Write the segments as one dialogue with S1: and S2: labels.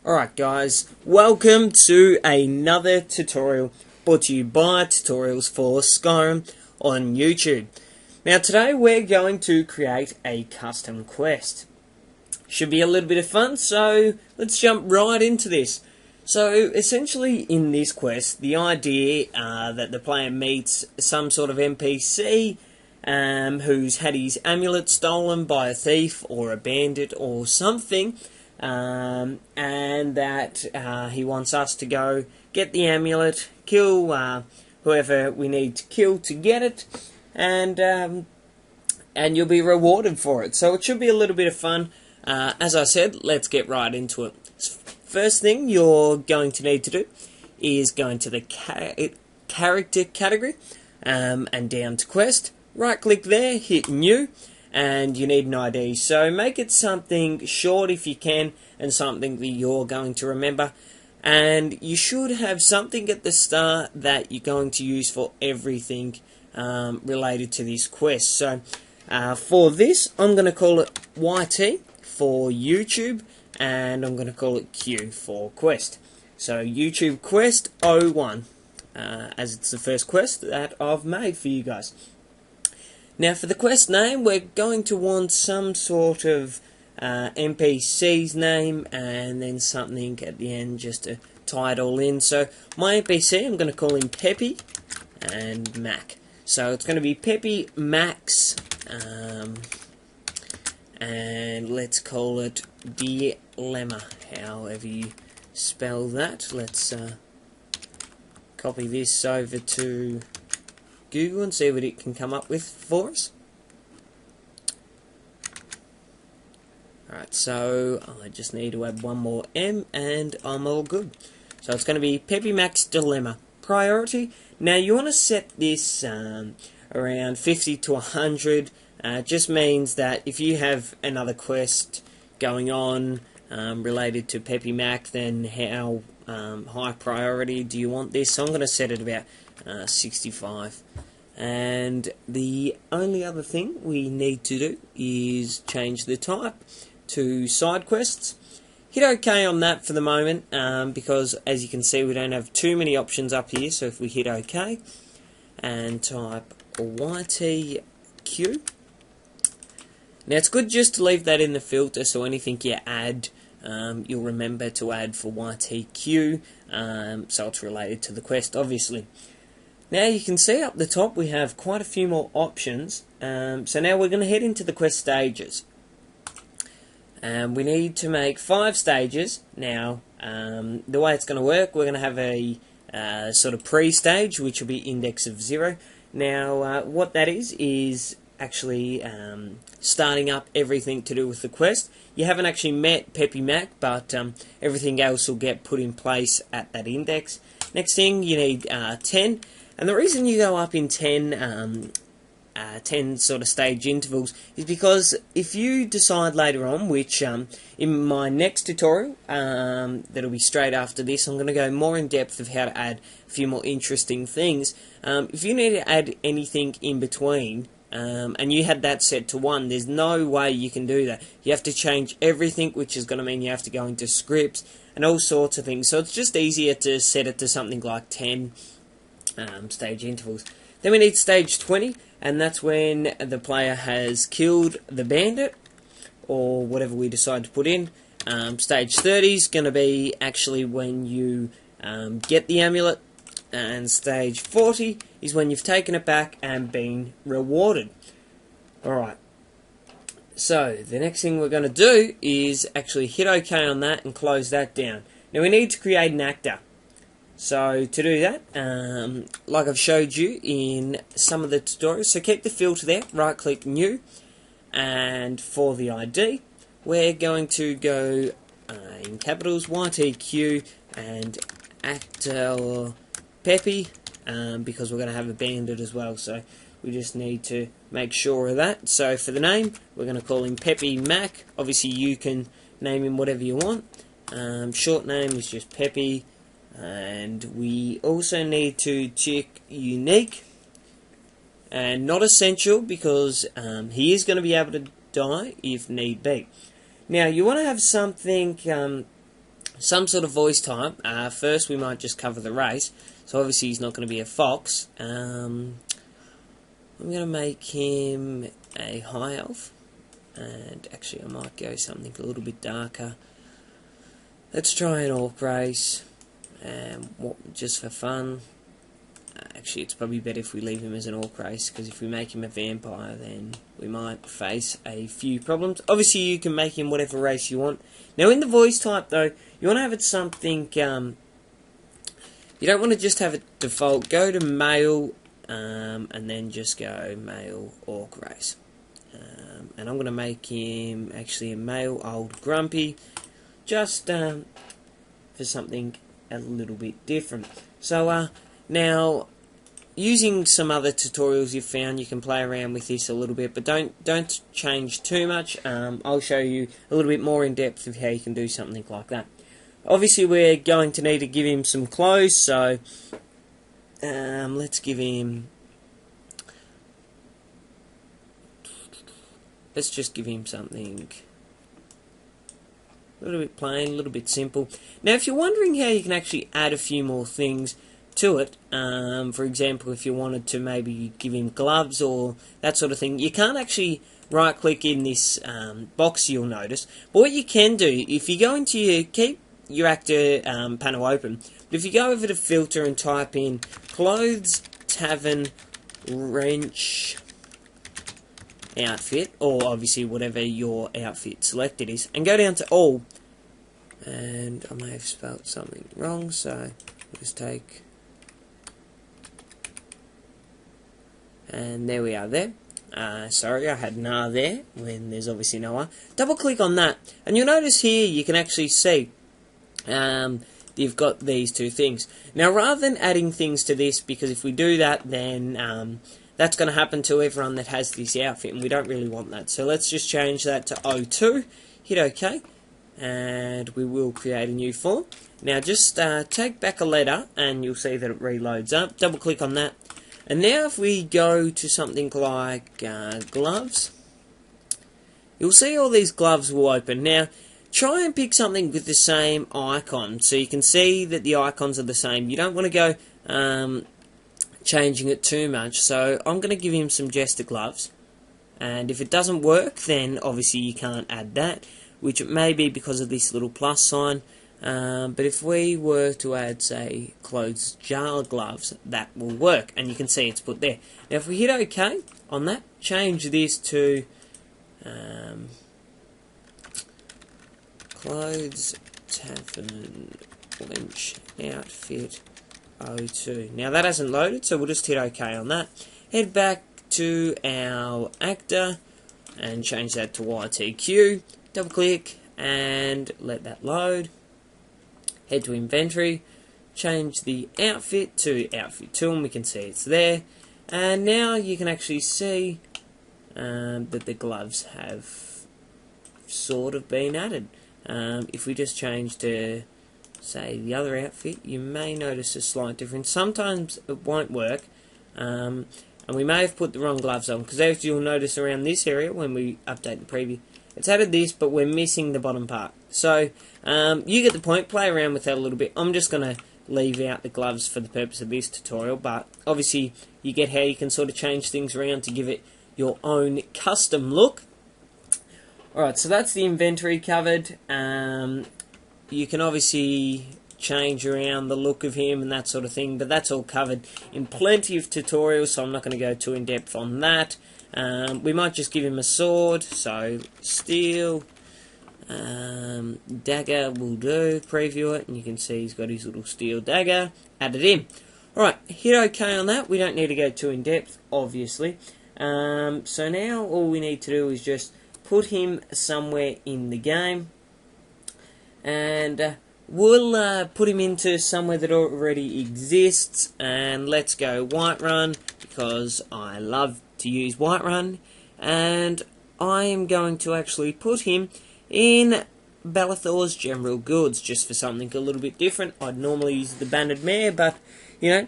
S1: Alright guys, welcome to another tutorial brought to you by Tutorials for Skyrim on YouTube. Now today we're going to create a custom quest. Should be a little bit of fun, so let's jump right into this. So essentially in this quest, the idea that the player meets some sort of NPC who's had his amulet stolen by a thief or a bandit or something, and that he wants us to go get the amulet, kill whoever we need to kill to get it, and you'll be rewarded for it. So it should be a little bit of fun. As I said, let's get right into it. First thing you're going to need to do is go into the character category and down to quest. Right click there, hit new, and you need an ID. So make it something short if you can, and something that you're going to remember. And you should have something at the start that you're going to use for everything related to this quest. So for this, I'm going to call it YT for YouTube, and I'm going to call it Q for quest. So YouTube quest 01, as it's the first quest that I've made for you guys. Now for the quest name, we're going to want some sort of NPC's name and then something at the end just to tie it all in. So my NPC, I'm going to call him Peppy and Mac. So it's going to be Peppy Max, and let's call it Dilemma, however you spell that. Let's copy this over to Google and see what it can come up with for us. Alright, so I just need to add one more M and I'm all good. So it's going to be Peppy Max Dilemma. Priority. Now you want to set this around 50 to 100. Just means that if you have another quest going on related to Peppy Mac, then how high priority do you want this? So I'm going to set it about 65. And the only other thing we need to do is change the type to side quests. Hit OK on that for the moment, because as you can see we don't have too many options up here. So if we hit OK and type YTQ, now it's good just to leave that in the filter, so anything you add you'll remember to add for YTQ, so it's related to the quest obviously. Now you can see up the top we have quite a few more options, so now we're going to head into the quest stages. We need to make 5 stages. Now the way it's going to work, we're going to have a sort of pre-stage which will be index of 0. Now what that is actually starting up everything to do with the quest. You haven't actually met Peppy Mac, but everything else will get put in place at that index. Next thing, you need 10. And the reason you go up in 10 sort of stage intervals is because if you decide later on, which in my next tutorial, that'll be straight after this, I'm going to go more in depth of how to add a few more interesting things. If you need to add anything in between, and you had that set to 1, there's no way you can do that. You have to change everything, which is going to mean you have to go into scripts and all sorts of things. So it's just easier to set it to something like 10 stage intervals. Then we need stage 20, and that's when the player has killed the bandit or whatever we decide to put in. Stage 30 is going to be actually when you get the amulet, and stage 40 is when you've taken it back and been rewarded. Alright, so the next thing we're going to do is actually hit OK on that and close that down. Now we need to create an actor. So to do that, like I've showed you in some of the tutorials, so keep the filter there, right click new, and for the ID we're going to go in capitals YTQ and actor Peppy, because we're going to have a bandit as well, so we just need to make sure of that. So for the name, we're going to call him Peppy Mac. Obviously you can name him whatever you want. Short name is just Peppy. And we also need to check unique and not essential, because he is going to be able to die if need be. Now you want to have something some sort of voice type. First we might just cover the race, so obviously he's not going to be a fox. I'm going to make him a high elf, and actually I might go something a little bit darker. Let's try an orc race, just for fun. Actually, it's probably better if we leave him as an orc race, because if we make him a vampire, then we might face a few problems. Obviously, you can make him whatever race you want. Now, in the voice type, though, you want to have it something... you don't want to just have it default. Go to male, and then just go male orc race. And I'm going to make him actually a male old grumpy, just for something a little bit different. So, now, using some other tutorials you've found, you can play around with this a little bit, but don't change too much. I'll show you a little bit more in depth of how you can do something like that. Obviously, we're going to need to give him some clothes, so let's give him... Let's just give him something a little bit plain, a little bit simple. Now, if you're wondering how you can actually add a few more things to it, for example, if you wanted to maybe give him gloves or that sort of thing, you can't actually right click in this box, you'll notice. But what you can do, if you go into your, keep your actor panel open, but if you go over to filter and type in clothes, tavern, wrench, outfit, or obviously whatever your outfit selected is, and go down to all, and I may have spelled something wrong, so we'll just take... And there we are there. Sorry, I had nah there, when there's obviously no R. Double click on that, and you'll notice here you can actually see you've got these two things. Now, rather than adding things to this, because if we do that, then that's going to happen to everyone that has this outfit, and we don't really want that. So let's just change that to O2, hit OK, and we will create a new form. Now, just take back a letter, and you'll see that it reloads up. Double click on that. And now if we go to something like gloves, you'll see all these gloves will open. Now, try and pick something with the same icon, so you can see that the icons are the same. You don't want to go changing it too much, so I'm going to give him some jester gloves. And if it doesn't work, then obviously you can't add that, which it may be because of this little plus sign. But if we were to add, say, clothes jar gloves, that will work, and you can see it's put there. Now if we hit OK on that, change this to clothes, tavern, wench, outfit, O2. Now that hasn't loaded, so we'll just hit OK on that. Head back to our actor and change that to YTQ. Double click and let that load. Head to inventory, change the outfit to outfit 2, and we can see it's there. And now you can actually see that the gloves have sort of been added. If we just change to, say, the other outfit, you may notice a slight difference. Sometimes it won't work, and we may have put the wrong gloves on, because as you'll notice around this area when we update the preview, it's added this, but we're missing the bottom part. So, you get the point, play around with that a little bit. I'm just going to leave out the gloves for the purpose of this tutorial, but obviously you get how you can sort of change things around to give it your own custom look. Alright, so that's the inventory covered. You can obviously change around the look of him and that sort of thing, but that's all covered in plenty of tutorials, so I'm not going to go too in depth on that. We might just give him a sword, so steel, dagger will do, preview it, and you can see he's got his little steel dagger added in. Alright, hit OK on that. We don't need to go too in depth, obviously. So now all we need to do is just put him somewhere in the game, and we'll put him into somewhere that already exists, and let's go Whiterun, because I love to use Whiterun, and I am going to actually put him in Belethor's General Goods, just for something a little bit different. I'd normally use the Bannered Mare, but, you know,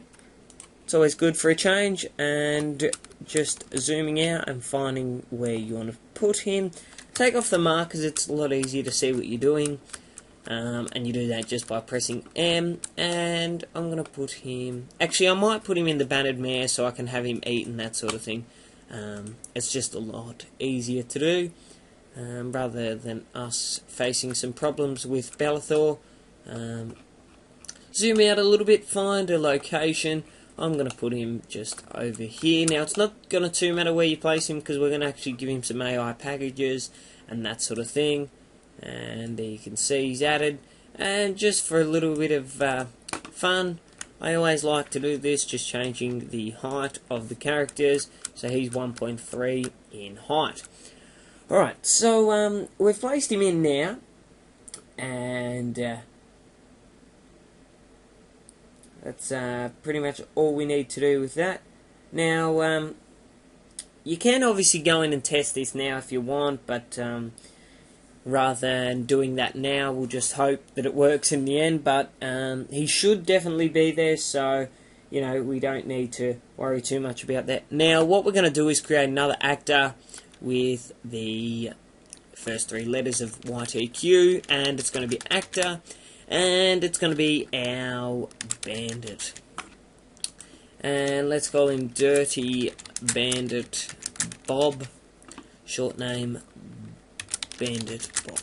S1: it's always good for a change. And just zooming out and finding where you want to put him. Take off the markers, it's a lot easier to see what you're doing. and you do that just by pressing M, and I'm going to put him... Actually, I might put him in the Bannered Mare so I can have him eat and that sort of thing. It's just a lot easier to do, rather than us facing some problems with Bellathor. Zoom out a little bit, find a location. I'm going to put him just over here. Now, it's not going to too matter where you place him, because we're going to actually give him some AI packages and that sort of thing. And there you can see he's added. And just for a little bit of fun, I always like to do this, just changing the height of the characters. So he's 1.3 in height. Alright, so we've placed him in now. And that's pretty much all we need to do with that. Now, you can obviously go in and test this now if you want, but rather than doing that now, we'll just hope that it works in the end. But he should definitely be there, so you know, we don't need to worry too much about that. Now, what we're going to do is create another actor with the first three letters of YTQ, and it's going to be actor, and it's going to be our bandit. And let's call him Dirty Bandit Bob, short name Bandit Bob.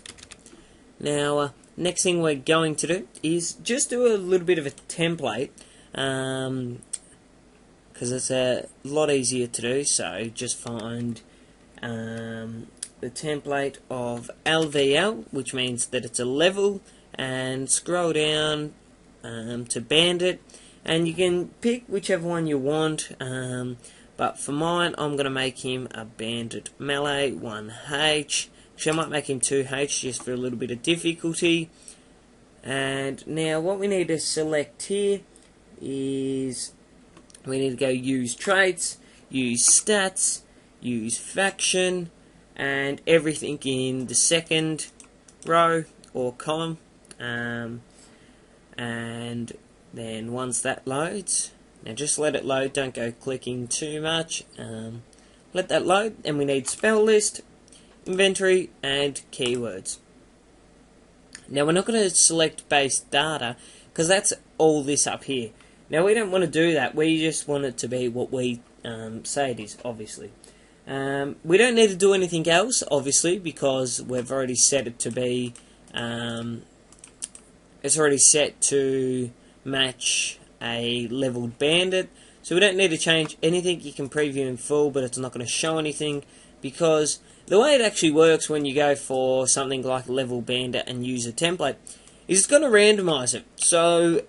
S1: Now, next thing we're going to do is just do a little bit of a template, because it's a lot easier to do. So just find the template of LVL, which means that it's a level, and scroll down to Bandit, and you can pick whichever one you want. But for mine, I'm going to make him a Bandit Melee 1H. Actually, I might make him 2H just for a little bit of difficulty. And now what we need to select here is we need to go use traits, use stats, use faction, and everything in the second row or column. And then once that loads, now just let it load, don't go clicking too much. Let that load, and we need spell list, inventory, and keywords. Now we're not going to select base data, because that's all this up here. Now we don't want to do that, we just want it to be what we say it is, obviously. We don't need to do anything else, obviously, because we've already set it to be, it's already set to match a leveled bandit, so we don't need to change anything. You can preview in full, but it's not going to show anything, because the way it actually works when you go for something like level bandit and use a template is it's going to randomize it. So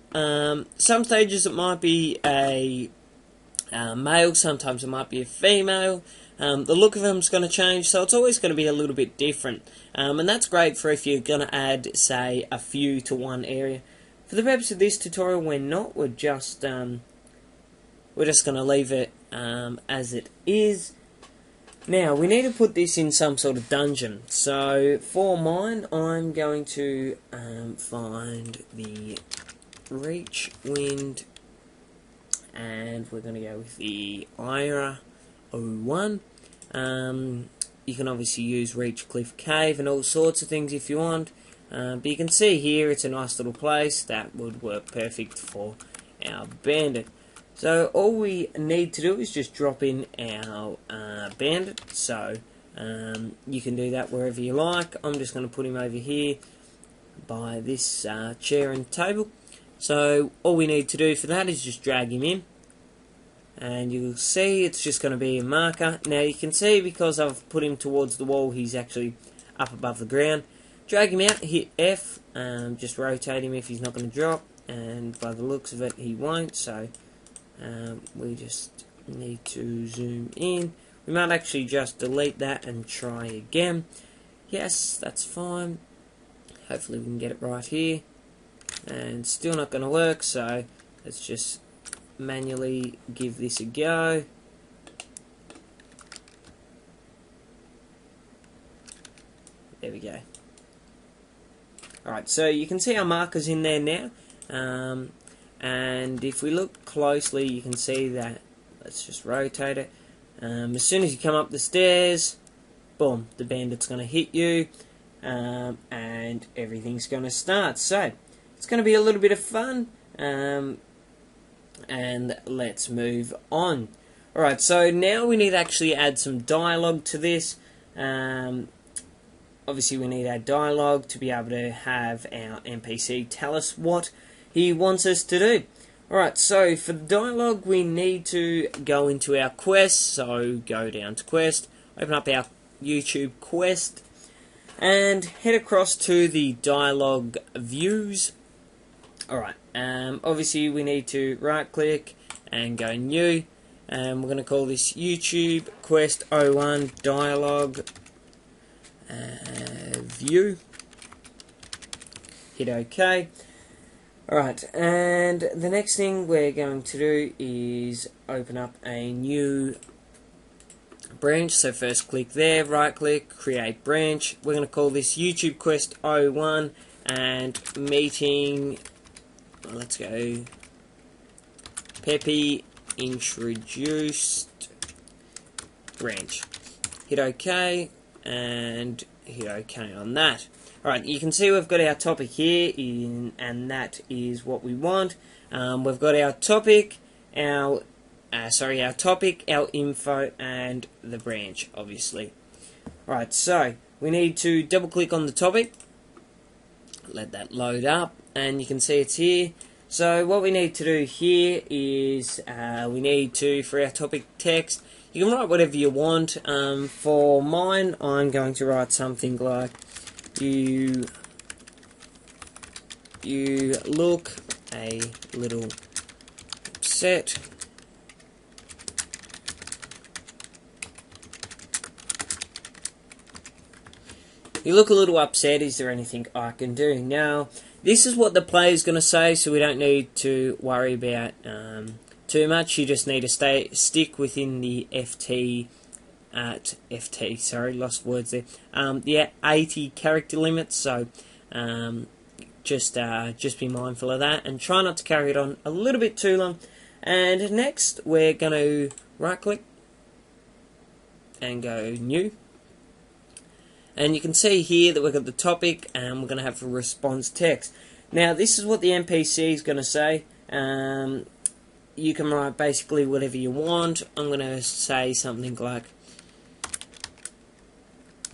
S1: some stages it might be a male, sometimes it might be a female. The look of them is going to change, so it's always going to be a little bit different. And that's great for if you're going to add, say, a few to one area. For the purpose of this tutorial, we're not. We're just going to leave it as it is. Now, we need to put this in some sort of dungeon. So, for mine, I'm going to find the Reach Wind, and we're going to go with the Ira 01. You can obviously use Reach Cliff Cave and all sorts of things if you want. But you can see here, it's a nice little place that would work perfect for our bandit. So all we need to do is just drop in our bandit. So you can do that wherever you like. I'm just going to put him over here by this chair and table. So all we need to do for that is just drag him in. And you'll see it's just going to be a marker. Now you can see, because I've put him towards the wall, he's actually up above the ground. Drag him out, hit F, just rotate him if he's not going to drop. And by the looks of it, he won't. So we just need to zoom in. We might actually just delete that and try again. Yes, that's fine. Hopefully we can get it right here. And still not going to work, so let's just manually give this a go. There we go. Alright, so you can see our markers in there now. And if we look closely, you can see that, let's just rotate it. As soon as you come up the stairs, boom, the bandit's going to hit you. and everything's going to start. So it's going to be a little bit of fun, and let's move on. Alright, so now we need to actually add some dialogue to this. Obviously we need our dialogue to be able to have our NPC tell us what he wants us to do. Alright, so for the dialogue we need to go into our quest, so go down to quest, open up our YouTube quest, and head across to the dialogue views. Alright, obviously we need to right click and go new, and we're going to call this YouTube Quest 01 Dialogue View. Hit OK. Alright, and the next thing we're going to do is open up a new branch. So first click there, right click, create branch. We're going to call this YouTube Quest 01 and meeting, let's go, Peppy introduced branch. Hit OK and hit OK on that. Alright, you can see we've got our topic here, and that is what we want. We've got our topic, our topic, our info, and the branch, obviously. Alright, so we need to double click on the topic, let that load up, and you can see it's here. So what we need to do here is we need to, for our topic text, you can write whatever you want. For mine, I'm going to write something like, you look a little upset. You look a little upset, is there anything I can do? Now, this is what the player's going to say, so we don't need to worry about too much. You just need to stick within the lost words there. Yeah, 80 character limit, so just be mindful of that, and try not to carry it on a little bit too long. And next, we're going to right-click and go New. And you can see here that we've got the topic, and we're going to have a response text. Now, this is what the NPC is going to say. You can write basically whatever you want. I'm going to say something like,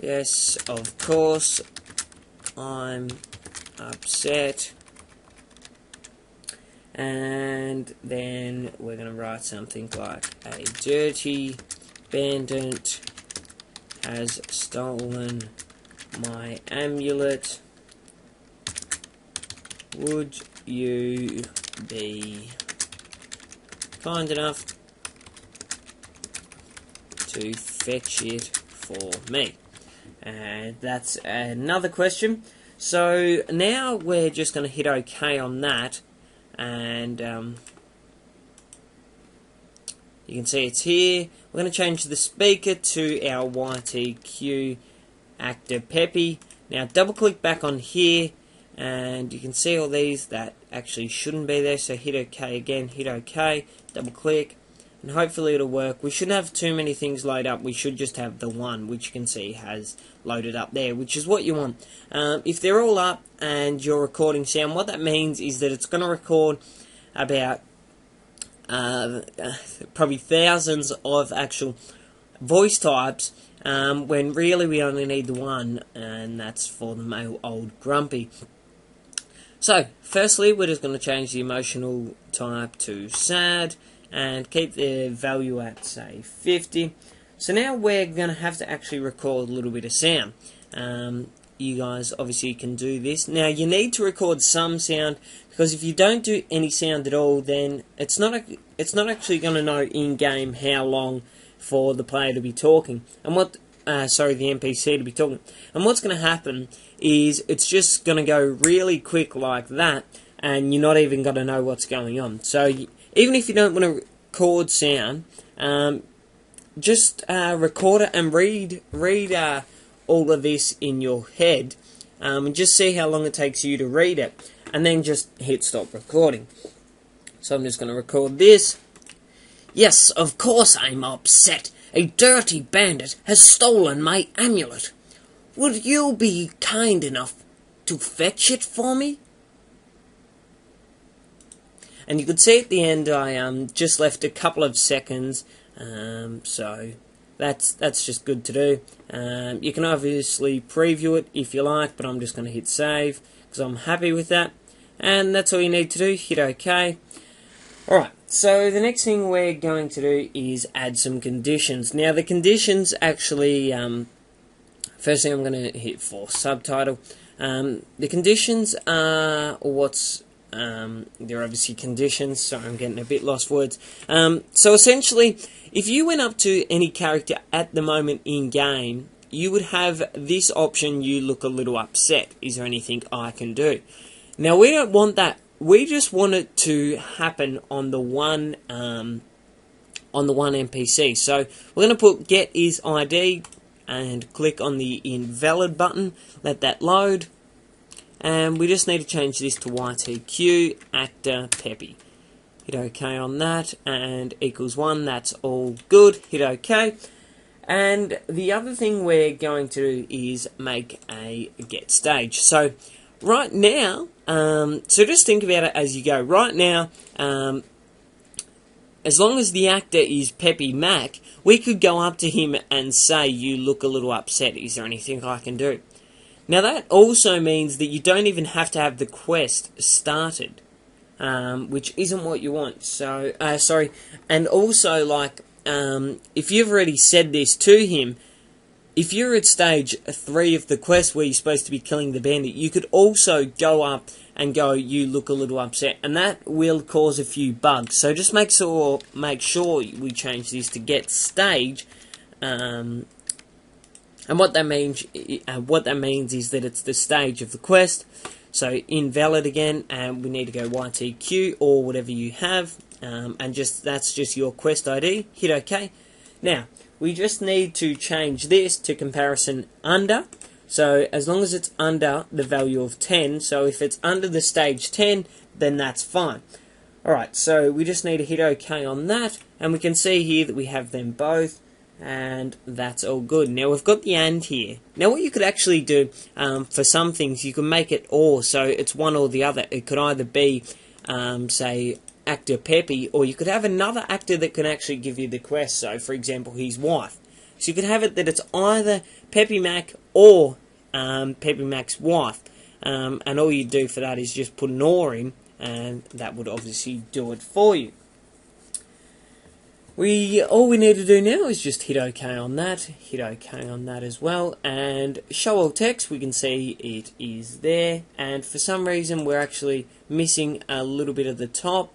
S1: yes, of course, I'm upset. And then we're going to write something like, a dirty bandit has stolen my amulet. Would you be kind enough to fetch it for me? And that's another question. So now we're just going to hit OK on that, and you can see it's here. We're going to change the speaker to our YTQ actor Peppy. Now double click back on here, and you can see all these that actually shouldn't be there, so hit OK again, hit OK, double click, and hopefully it'll work. We shouldn't have too many things load up, we should just have the one, which you can see has loaded up there, which is what you want. If they're all up and you're recording sound, what that means is that it's going to record about probably thousands of actual voice types, when really we only need the one, and that's for the male old grumpy. So, firstly, we're just going to change the emotional type to sad, and keep the value at, say, 50. So now we're going to have to actually record a little bit of sound. You guys obviously can do this. Now, you need to record some sound, because if you don't do any sound at all, then it's not actually going to know in-game how long for the player to be talking, and the NPC to be talking. And what's going to happen is it's just going to go really quick like that, and you're not even going to know what's going on. So even if you don't want to record sound, just record it and read all of this in your head, and just see how long it takes you to read it, and then just hit stop recording. So I'm just going to record this. Yes, of course I'm upset. A dirty bandit has stolen my amulet. would you be kind enough to fetch it for me? And you could see at the end I just left a couple of seconds, so that's just good to do. You can obviously preview it if you like, but I'm just going to hit save because I'm happy with that. And that's all you need to do. Hit OK. Alright, so the next thing we're going to do is add some conditions. Now the conditions actually, first thing I'm going to hit for subtitle. The conditions are what's, they're obviously conditions, so I'm getting a bit lost for words. So essentially, if you went up to any character at the moment in game, you would have this option, you look a little upset. Is there anything I can do? Now we don't want that. We just want it to happen on the one NPC. So we're going to put get is ID and click on the invalid button. Let that load. And we just need to change this to YTQ actor Peppy. Hit OK on that and equals 1. That's all good. Hit OK. And the other thing we're going to do is make a get stage. So right now, so just think about it as you go. Right now, as long as the actor is Peppy Mac, we could go up to him and say, you look a little upset. Is there anything I can do? Now that also means that you don't even have to have the quest started, which isn't what you want. So, sorry, and also like, if you've already said this to him, if you're at stage 3 of the quest where you're supposed to be killing the bandit, you could also go up and go, you look a little upset, and that will cause a few bugs. So just make sure we change this to get stage, and what that means is that it's the stage of the quest. So invalid again, and we need to go YTQ or whatever you have, and that's just your quest ID. Hit OK. Now we just need to change this to comparison under. So as long as it's under the value of 10, so if it's under the stage 10, then that's fine. Alright, so we just need to hit OK on that, and we can see here that we have them both, and that's all good. Now we've got the and here. Now what you could actually do, for some things, you can make it or, so it's one or the other. It could either be, say, actor Peppy, or you could have another actor that can actually give you the quest, so for example his wife. So you could have it that it's either Peppy Mac or Peppy Mac's wife, and all you do for that is just put an or in, and that would obviously do it for you. All we need to do now is just hit OK on that, hit OK on that as well, and show all text. We can see it is there, and for some reason we're actually missing a little bit of the top,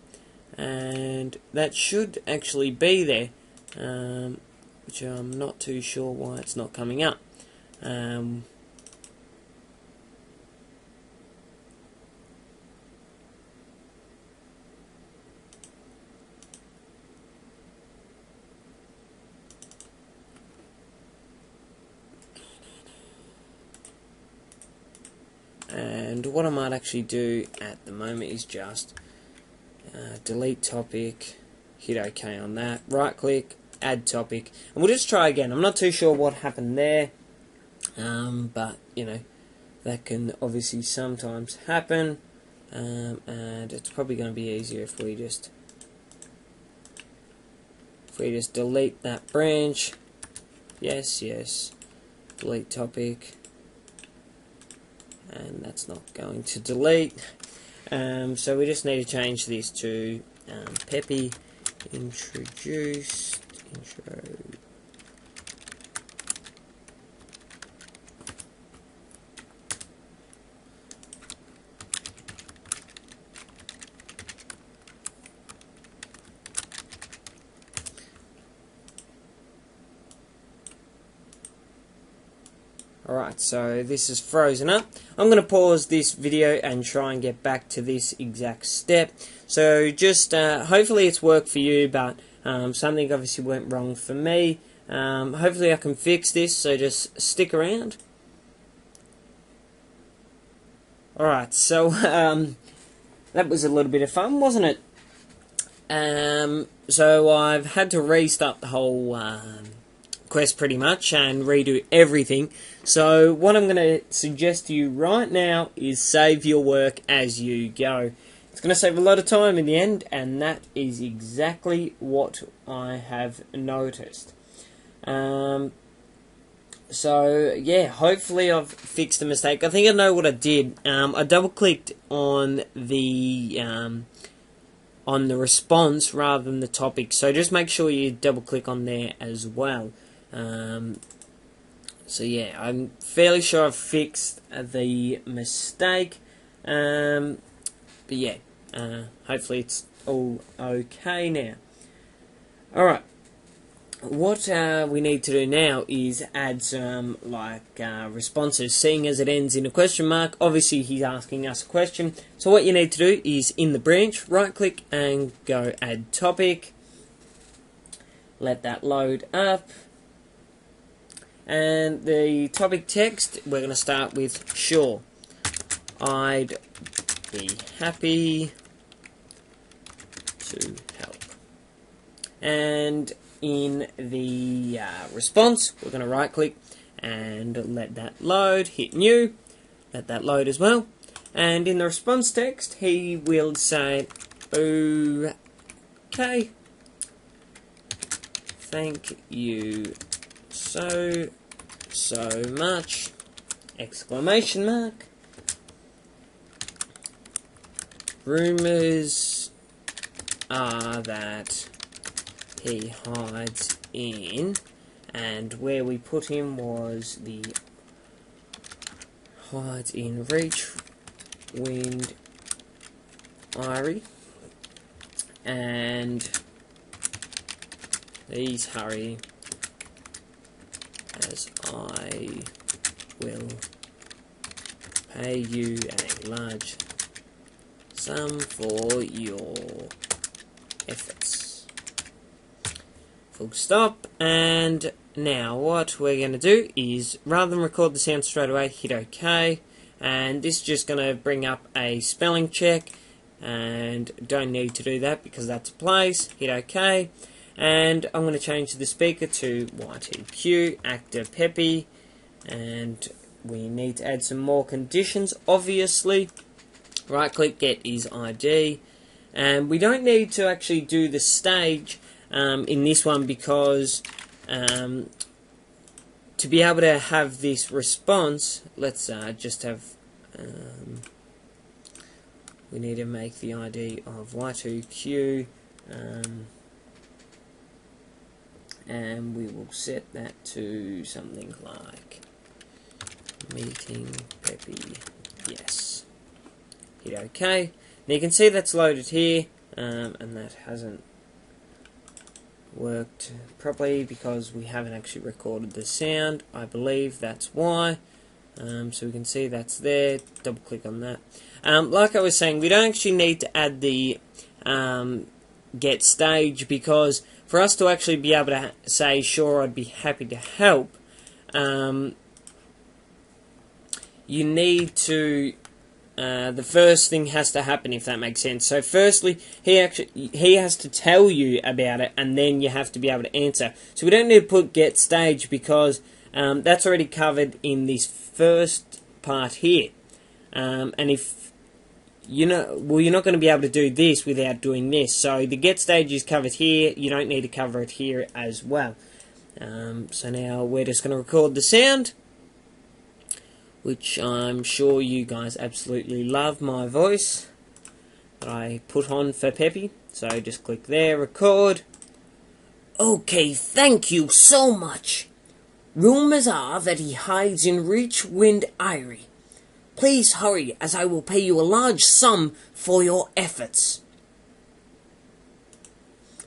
S1: and that should actually be there, which I'm not too sure why it's not coming up. And what I might actually do at the moment is just delete topic, hit OK on that, right click, add topic, and we'll just try again. I'm not too sure what happened there, but you know, that can obviously sometimes happen, and it's probably going to be easier if we just delete that branch. Yes, delete topic. And that's not going to delete. So we just need to change this to Peppy intro. Alright, so this is frozen up. I'm going to pause this video and try and get back to this exact step. So just, hopefully it's worked for you, but something obviously went wrong for me. Hopefully I can fix this, so just stick around. Alright, so that was a little bit of fun, wasn't it? So I've had to restart the whole quest pretty much and redo everything. So what I'm going to suggest to you right now is save your work as you go. It's going to save a lot of time in the end, and that is exactly what I have noticed. So yeah, hopefully I've fixed the mistake. I think I know what I did. I double clicked on the response rather than the topic, so just make sure you double click on there as well. So yeah, I'm fairly sure I've fixed the mistake, but yeah, hopefully it's all okay now. Alright, what we need to do now is add some responses, seeing as it ends in a question mark. Obviously he's asking us a question, so what you need to do is in the branch, right click and go add topic, let that load up, and the topic text we're going to start with sure, I'd be happy to help. And in the response, we're going to right click and let that load, hit new, let that load as well. And in the response text, he will say, okay, thank you so much, exclamation mark. Rumors are that he hides in, and where we put him was the hides in reach, wind, eyrie, and please hurry as I will pay you a large sum for your efforts. Full stop. And now what we're going to do is, rather than record the sound straight away, hit OK, and this is just going to bring up a spelling check, and don't need to do that because that's a place. Hit OK, and I'm going to change the speaker to YTQ, actor Peppy, and we need to add some more conditions, obviously. Right click, get his ID, and we don't need to actually do the stage in this one because to be able to have this response, let's just have we need to make the ID of Y2Q, and we will set that to something like meeting Peppy, yes. Hit OK. Now you can see that's loaded here, and that hasn't worked properly because we haven't actually recorded the sound. I believe that's why. So we can see that's there. Double click on that. Like I was saying, we don't actually need to add the get stage, because for us to actually be able to say sure, I'd be happy to help, you need to the first thing has to happen, if that makes sense. So firstly, he has to tell you about it, and then you have to be able to answer. So we don't need to put get stage because that's already covered in this first part here. And if you're not going to be able to do this without doing this. So the get stage is covered here. You don't need to cover it here as well. So now we're just going to record the sound, which I'm sure you guys absolutely love my voice that I put on for Peppy. So just click there, record. Okay, thank you so much. Rumors are that he hides in Reach Wind Eyrie. Please hurry, as I will pay you a large sum for your efforts.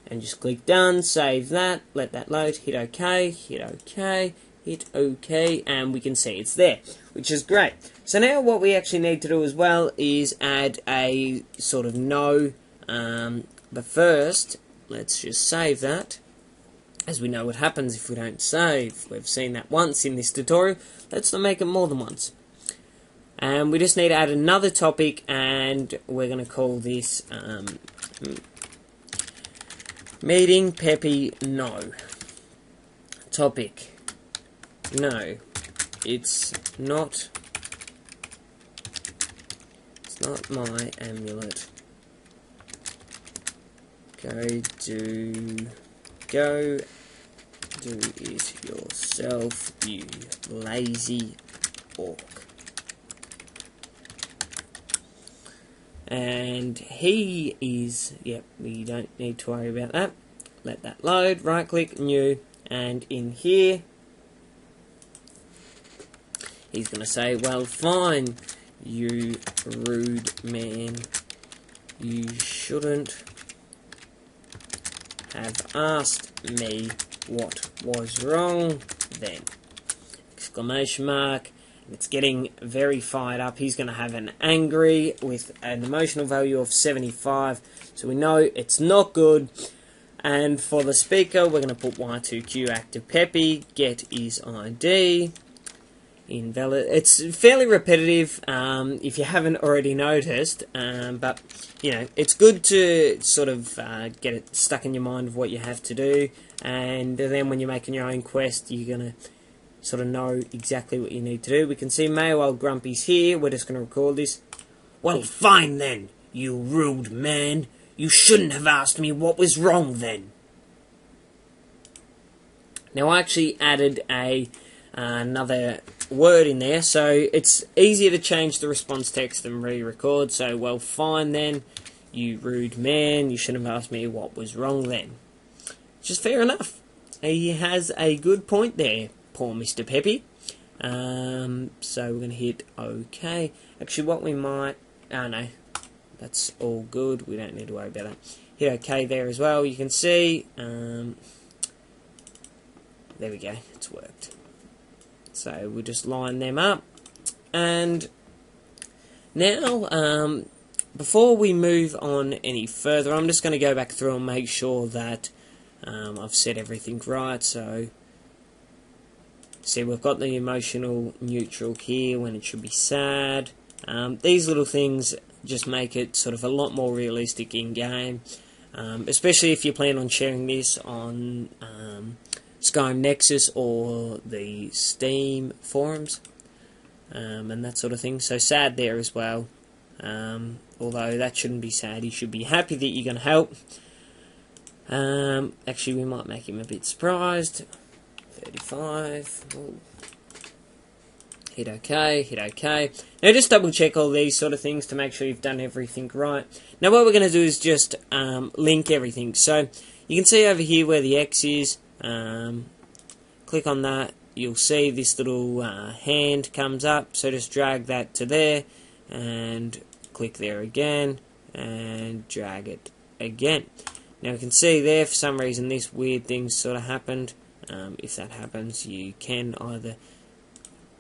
S1: And just click done, save that, let that load, hit OK, hit OK, hit OK, and we can see it's there, which is great. So now what we actually need to do as well is add a sort of no, but first, let's just save that, as we know what happens if we don't save. We've seen that once in this tutorial. Let's not make it more than once. And we just need to add another topic, and we're going to call this meeting Peppy no. topic. No, it's not. It's not my amulet. Go do it yourself, you lazy orc. And he is, yep, we don't need to worry about that. Let that load, right click, new, and in here, he's going to say, well, fine, you rude man, you shouldn't have asked me what was wrong then. Exclamation mark. It's getting very fired up. He's going to have an angry with an emotional value of 75. So we know it's not good. And for the speaker, we're going to put Y2Q active Peppy. Get his ID. Invalid. It's fairly repetitive if you haven't already noticed. But, you know, it's good to sort of get it stuck in your mind of what you have to do. And then when you're making your own quest, you're going to sort of know exactly what you need to do. We can see Mayo Grumpy's here. We're just going to record this. Well, fine then, you rude man. You shouldn't have asked me what was wrong then. Now, I actually added another word in there, so it's easier to change the response text than re-record. So, well, fine then, you rude man. You shouldn't have asked me what was wrong then. Which is fair enough. He has a good point there. Poor Mr. Peppy. So we're going to hit OK. Actually, what we might... Oh, no. That's all good. We don't need to worry about that. Hit OK there as well. You can see... there we go. It's worked. So we'll just line them up. And now, before we move on any further, I'm just going to go back through and make sure that I've set everything right. So... See, we've got the emotional neutral here when it should be sad. These little things just make it sort of a lot more realistic in-game. Especially if you plan on sharing this on Skyrim Nexus or the Steam forums. And that sort of thing. So sad there as well. Although that shouldn't be sad. He should be happy that you're going to help. Actually, we might make him a bit surprised. 35. Ooh. Hit OK, hit OK. Now just double check all these sort of things to make sure you've done everything right. Now what we're going to do is just link everything. So you can see over here where the X is. Click on that. You'll see this little hand comes up. So just drag that to there and click there again and drag it again. Now you can see there for some reason this weird thing sort of happened. If that happens, you can either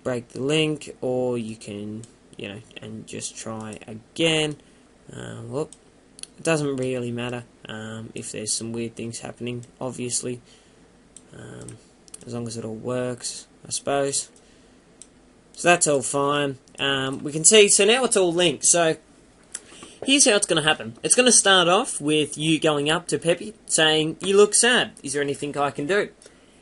S1: break the link or you can, you know, and just try again. Well, it doesn't really matter if there's some weird things happening, obviously, as long as it all works, I suppose. So that's all fine. We can see, so now it's all linked. So here's how it's going to happen. It's going to start off with you going up to Peppy saying, you look sad. Is there anything I can do?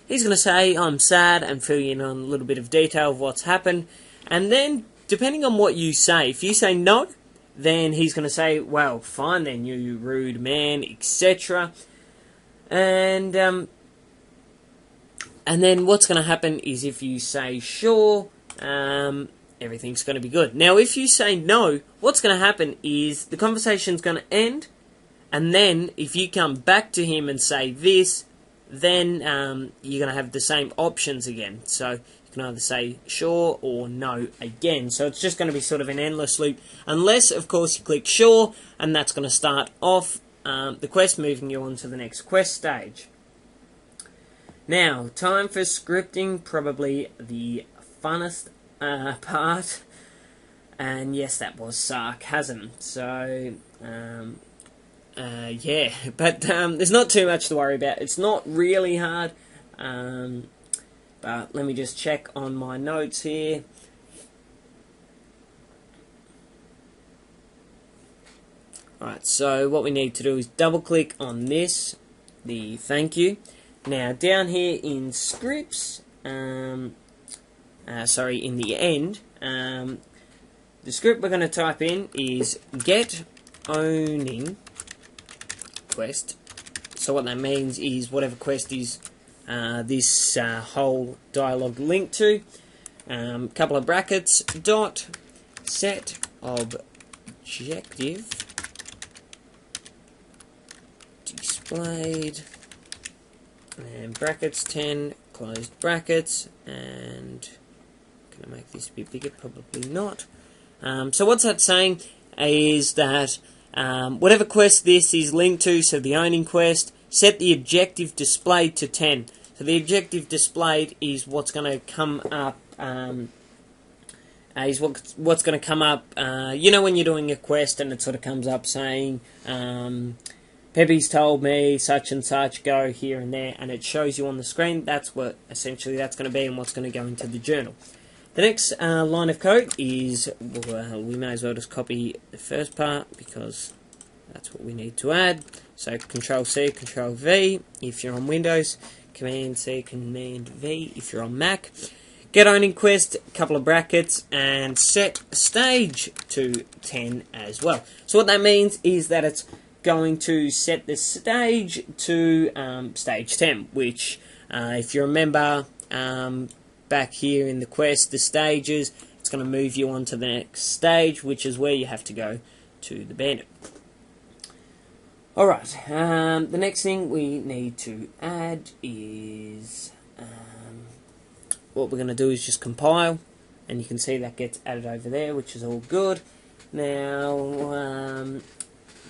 S1: He's going to say, I'm sad, and fill you in on a little bit of detail of what's happened. And then, depending on what you say, if you say no, then he's going to say, well, fine then, you rude man, etc. And then what's going to happen is if you say sure, everything's going to be good. Now, if you say no, what's going to happen is the conversation's going to end, and then if you come back to him and say this, then you're going to have the same options again. So you can either say sure or no again. So it's just going to be sort of an endless loop. Unless, of course, you click sure, and that's going to start off the quest, moving you on to the next quest stage. Now, time for scripting, probably the funnest part. And yes, that was sarcasm. So, yeah, but there's not too much to worry about. It's not really hard, but let me just check on my notes here. Alright, so what we need to do is double click on this, the thank you, Now down here in scripts, in the end, the script we're going to type in is get owning quest. So what that means is whatever quest is this whole dialogue linked to, couple of brackets, dot set objective displayed, and brackets 10 closed brackets, and can I make this a bit bigger? Probably not. So what's that saying is that whatever quest this is linked to, so the owning quest, set the objective displayed to 10. So the objective displayed is what's going to come up. What's going to come up. You know, when you're doing a quest and it sort of comes up saying, Pepe's told me such and such, go here and there, and it shows you on the screen. That's what essentially that's going to be, and what's going to go into the journal. The next line of code is, well, we may as well just copy the first part because that's what we need to add. So Control-C, Control-V if you're on Windows, Command-C, Command-V if you're on Mac. Get owning quest, couple of brackets, and set stage to 10 as well. So what that means is that it's going to set the stage to stage 10, which, if you remember, back here in the quest, the stages, it's going to move you on to the next stage, which is where you have to go to the bandit. Alright, the next thing we need to add is, what we're going to do is just compile, and you can see that gets added over there, which is all good. Now, let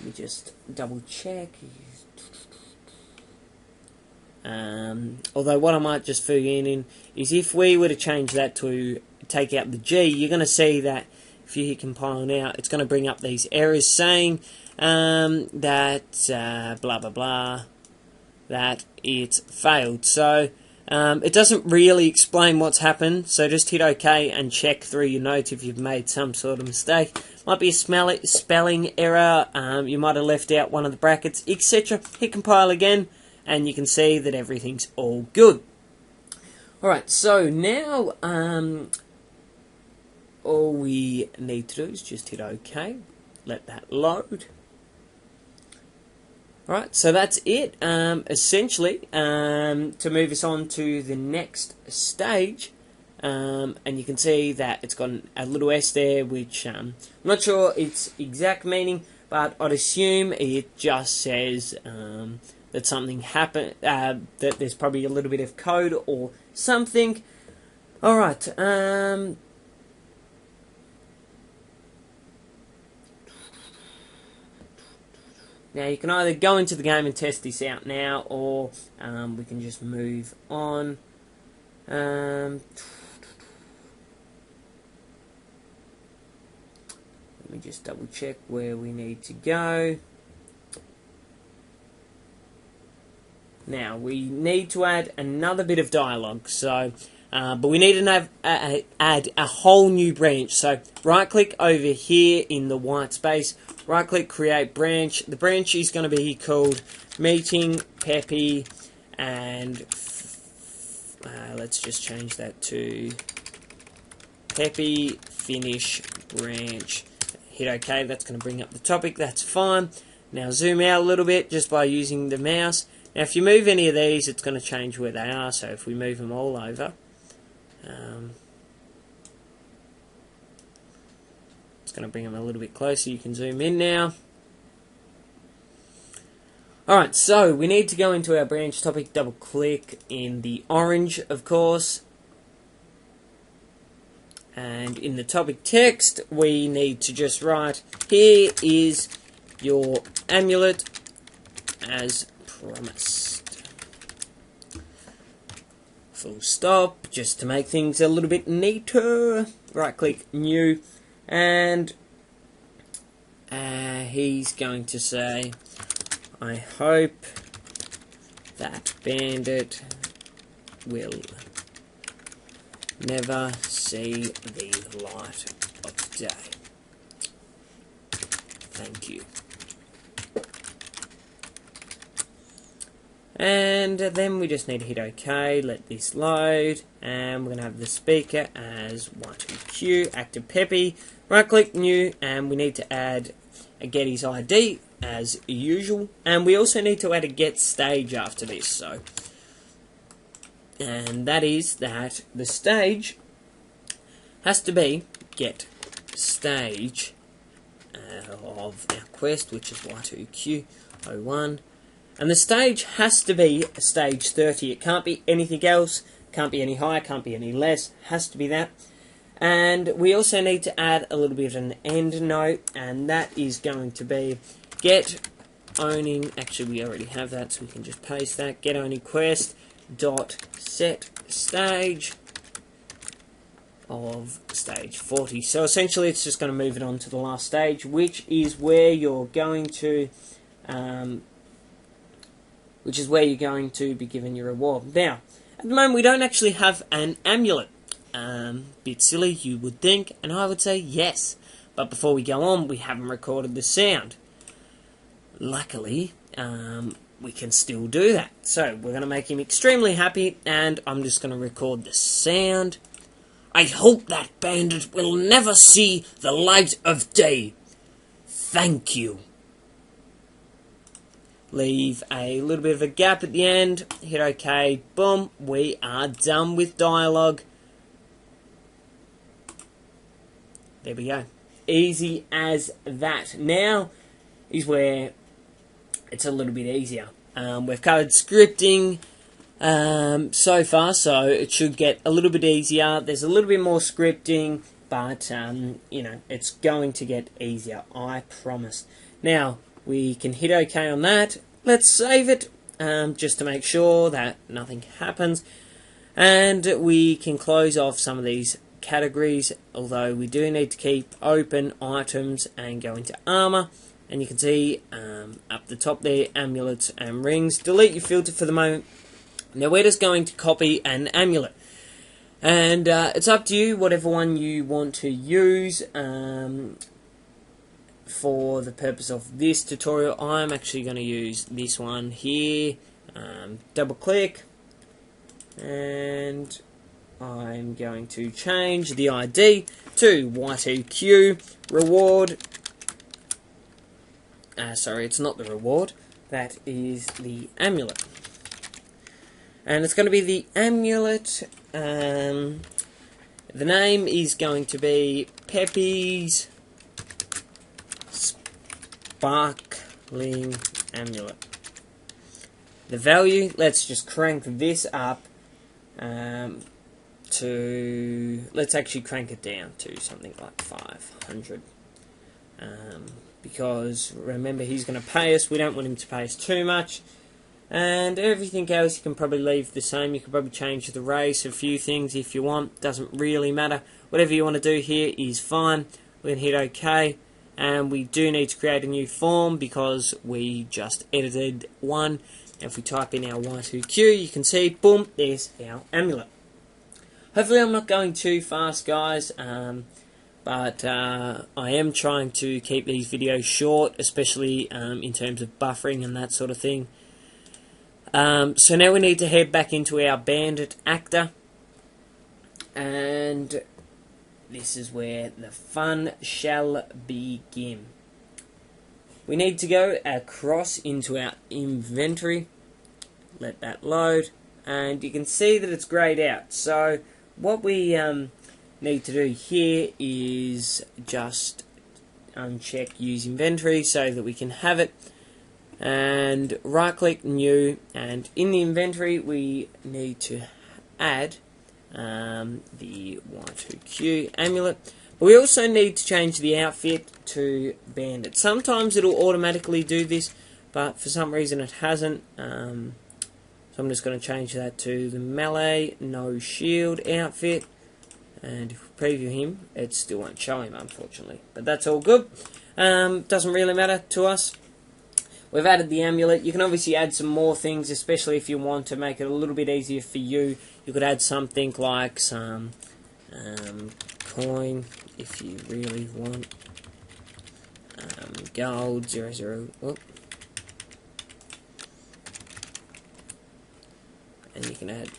S1: me just double check. Although what I might just fill in is if we were to change that to take out the G, you're going to see that if you hit compile now, it's going to bring up these errors saying that blah blah blah, that it's failed. So it doesn't really explain what's happened, so just hit OK and check through your notes if you've made some sort of mistake. Might be a spelling error, you might have left out one of the brackets, etc. Hit compile again, and you can see that everything's all good. Alright, so now all we need to do is just hit OK, let that load. Alright, so that's it, essentially, to move us on to the next stage, and you can see that it's got a little S there, which I'm not sure its exact meaning, but I'd assume it just says that something happened, that there's probably a little bit of code or something. Alright, now you can either go into the game and test this out now, or we can just move on. Let me just double check where we need to go. Now we need to add another bit of dialogue, so but we need to add a whole new branch. So right click over here in the white space, right click create branch. The branch is going to be called meeting Pepe, and let's just change that to Pepe finish branch. Hit OK, that's going to bring up the topic, that's fine. Now zoom out a little bit just by using the mouse. Now if you move any of these, it's going to change where they are, so if we move them all over, it's going to bring them a little bit closer. You can zoom in now. Alright, so we need to go into our branch topic, double click in the orange, of course, and in the topic text we need to just write, here is your amulet as promised. Full stop, just to make things a little bit neater. Right click new, and he's going to say, I hope that bandit will never see the light of day. Thank you. And And then we just need to hit OK, let this load, and we're going to have the speaker as Y2Q, active Peppy, right click, new, and we need to add a get his ID as usual, and we also need to add a get stage after this, so, and that is that the stage has to be get stage of our quest, which is Y2Q01, and the stage has to be stage 30. It can't be anything else, can't be any higher, can't be any less, has to be that. And we also need to add a little bit of an end note, and that is going to be get owning, actually we already have that, so we can just paste that, get owning quest dot set stage of stage 40. So essentially it's just going to move it on to the last stage, which is where you're going to be given your reward. Now, at the moment we don't actually have an amulet. Bit silly, you would think, and I would say yes. But before we go on, we haven't recorded the sound. Luckily, we can still do that. So we're going to make him extremely happy, and I'm just going to record the sound. I hope that bandit will never see the light of day. Thank you. Leave a little bit of a gap at the end. Hit OK. Boom. We are done with dialogue. There we go. Easy as that. Now is where it's a little bit easier. We've covered scripting so far, so it should get a little bit easier. There's a little bit more scripting, but you know, it's going to get easier, I promise. Now we can hit OK on that. Let's save it just to make sure that nothing happens, and we can close off some of these categories, although we do need to keep open items and go into armor, and you can see up the top there, amulets and rings. Delete your filter for the moment. Now we're just going to copy an amulet, and it's up to you, whatever one you want to use for the purpose of this tutorial. I'm actually going to use this one here. Double click, and I'm going to change the ID to Y2Q reward. Sorry, it's not the reward. That is the amulet. And it's going to be the amulet. The name is going to be Peppy's Sparkling Amulet. The value, let's just crank this up let's actually crank it down to something like 500. Because remember, he's going to pay us. We don't want him to pay us too much. And everything else you can probably leave the same. You can probably change the race, a few things if you want. Doesn't really matter. Whatever you want to do here is fine. We're going to hit OK. And we do need to create a new form because we just edited one. If we type in our Y2Q, you can see, boom, there's our amulet. Hopefully I'm not going too fast, guys. But I am trying to keep these videos short, especially in terms of buffering and that sort of thing. So now we need to head back into our bandit actor, and this is where the fun shall begin. We need to go across into our inventory, let that load, and you can see that it's greyed out. So what we need to do here is just uncheck use inventory so that we can have it, and right click new, and in the inventory we need to add the Y2Q amulet, but we also need to change the outfit to bandit. Sometimes it'll automatically do this, but for some reason it hasn't, so I'm just going to change that to the melee no shield outfit. And if we preview him, it still won't show him, unfortunately. But that's all good. Doesn't really matter to us. We've added the amulet. You can obviously add some more things, especially if you want to make it a little bit easier for you. You could add something like some coin, if you really want. Gold, 00. Oh. and you can add,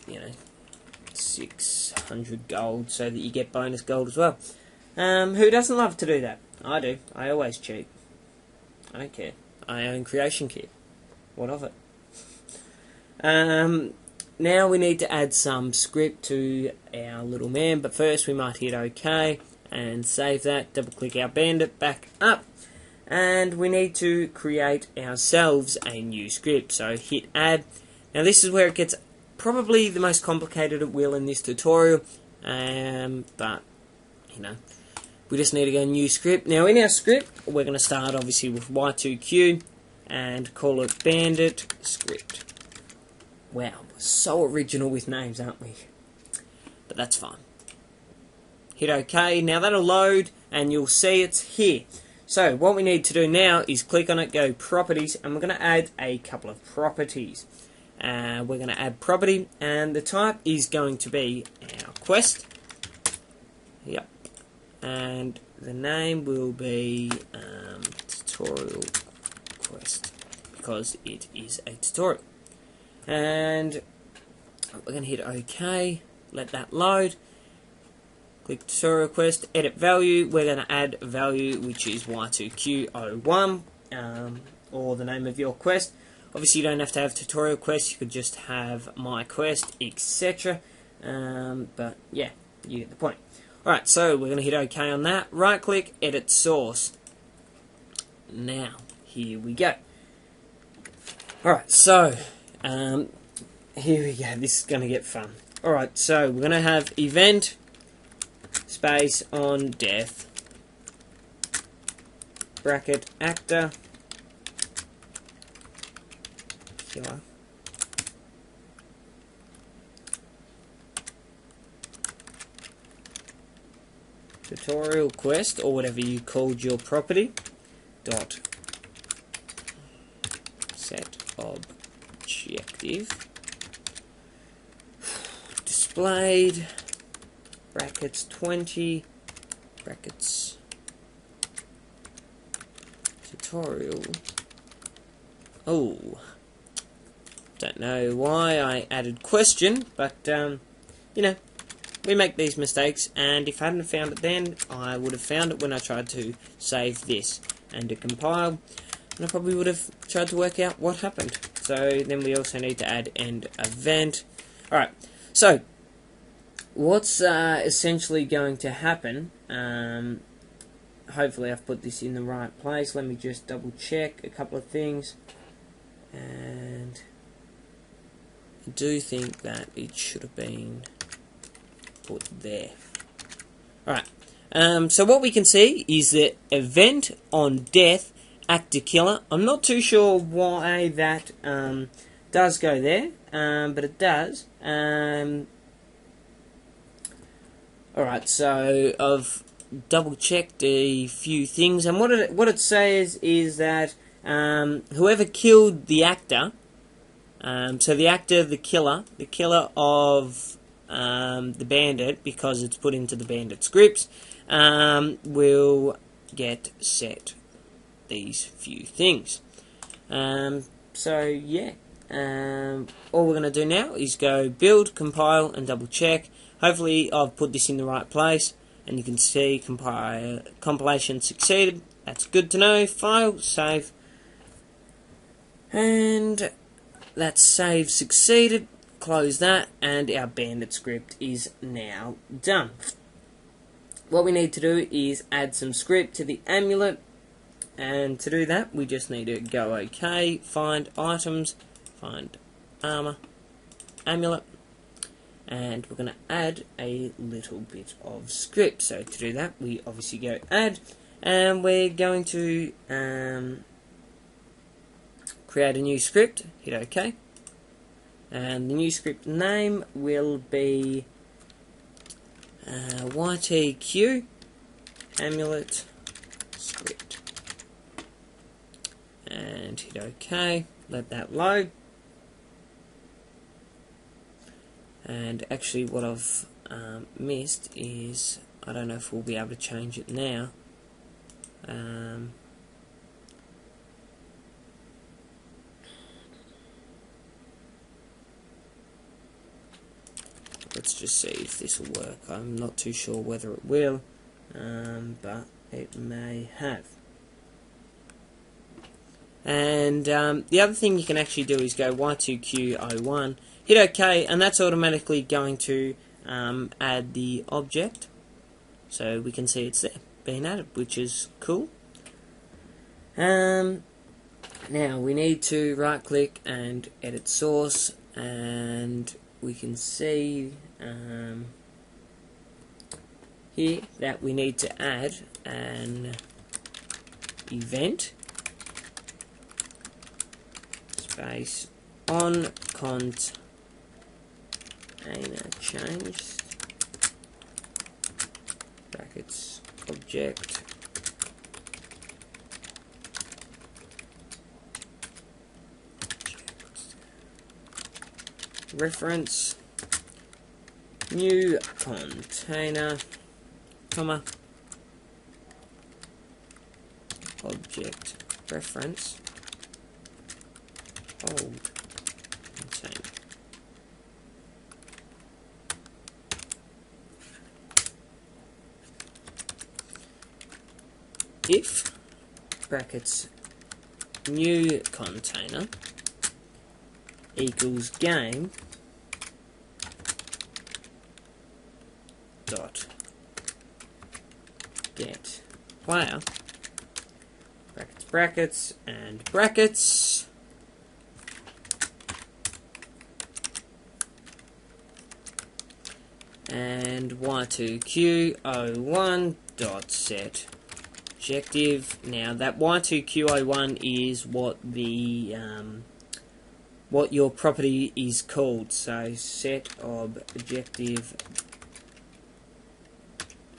S1: 600 gold so that you get bonus gold as well. Who doesn't love to do that? I do. I always cheat. I don't care. I own Creation Kit. What of it? Now we need to add some script to our little man, but first we might hit OK and save that. Double click our bandit back up, and we need to create ourselves a new script. So hit add. Now this is where it gets probably the most complicated it will in this tutorial, but we just need to go new script. Now in our script we're going to start obviously with Y2Q and call it bandit script. Wow, we're so original with names, aren't we? But that's fine. Hit OK. Now that'll load and you'll see it's here. So what we need to do now is click on it, go properties, and we're going to add a couple of properties. We're going to add property, and the type is going to be our quest. Yep. And the name will be tutorial quest, because it is a tutorial. And we're going to hit OK, let that load, click tutorial quest, edit value. We're going to add value which is Y2Q01, or the name of your quest. Obviously you don't have to have tutorial quest, you could just have my quest, etc. But yeah, you get the point. Alright, so we're going to hit OK on that, right click, edit source. Now, here we go. Alright, so here we go, this is going to get fun. Alright, so we're going to have event space on death bracket actor killer tutorial quest, or whatever you called your property, dot set objective displayed brackets 20 brackets tutorial. Oh, don't know why I added question, but we make these mistakes, and if I hadn't found it then, I would have found it when I tried to save this and to compile, and I probably would have tried to work out what happened. So then we also need to add end event. Alright, so what's essentially going to happen, hopefully I've put this in the right place. Let me just double check a couple of things, and I do think that it should have been put there. Alright, so what we can see is that event on death actor killer. I'm not too sure why that does go there, but it does. Alright, so I've double checked a few things, and what it says is that whoever killed the actor, so the actor, the killer of the bandit, because it's put into the bandit scripts, will get set these few things. So yeah, all we're going to do now is go build, compile, and double check. Hopefully I've put this in the right place, and you can see compilation succeeded. That's good to know. File, save, and that save succeeded. Close that, and our bandit script is now done. What we need to do is add some script to the amulet, and to do that we just need to go OK, find items, find armor, amulet, and we're going to add a little bit of script. So to do that we obviously go add, and we're going to create a new script, hit OK. And the new script name will be YTQ amulet script, and hit OK, let that load. And actually what I've missed is, I don't know if we'll be able to change it now. let's just see if this will work. I'm not too sure whether it will, but it may have. And the other thing you can actually do is go Y2Q01, hit OK, and that's automatically going to add the object. So we can see it's there, being added, which is cool. Now we need to right click and edit source, and we can see here that we need to add an event space on container changed brackets object reference new container, comma, object reference old container. If brackets new container equals game dot get player brackets brackets and brackets and Y2Q01 dot set objective. Now that Y2Q01 is what the what your property is called. So set objective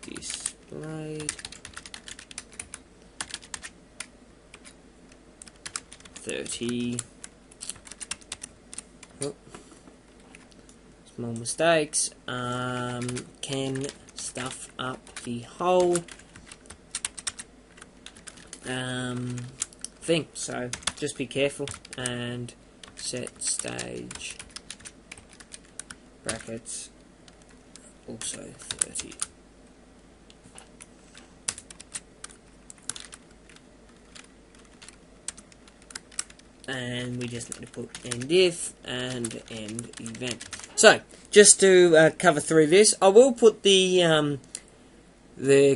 S1: displayed 30. Oh, small mistakes. Can stuff up the whole thing. So just be careful and set stage brackets also 30. And we just need to put end if and end event. So just to cover through this, I will put the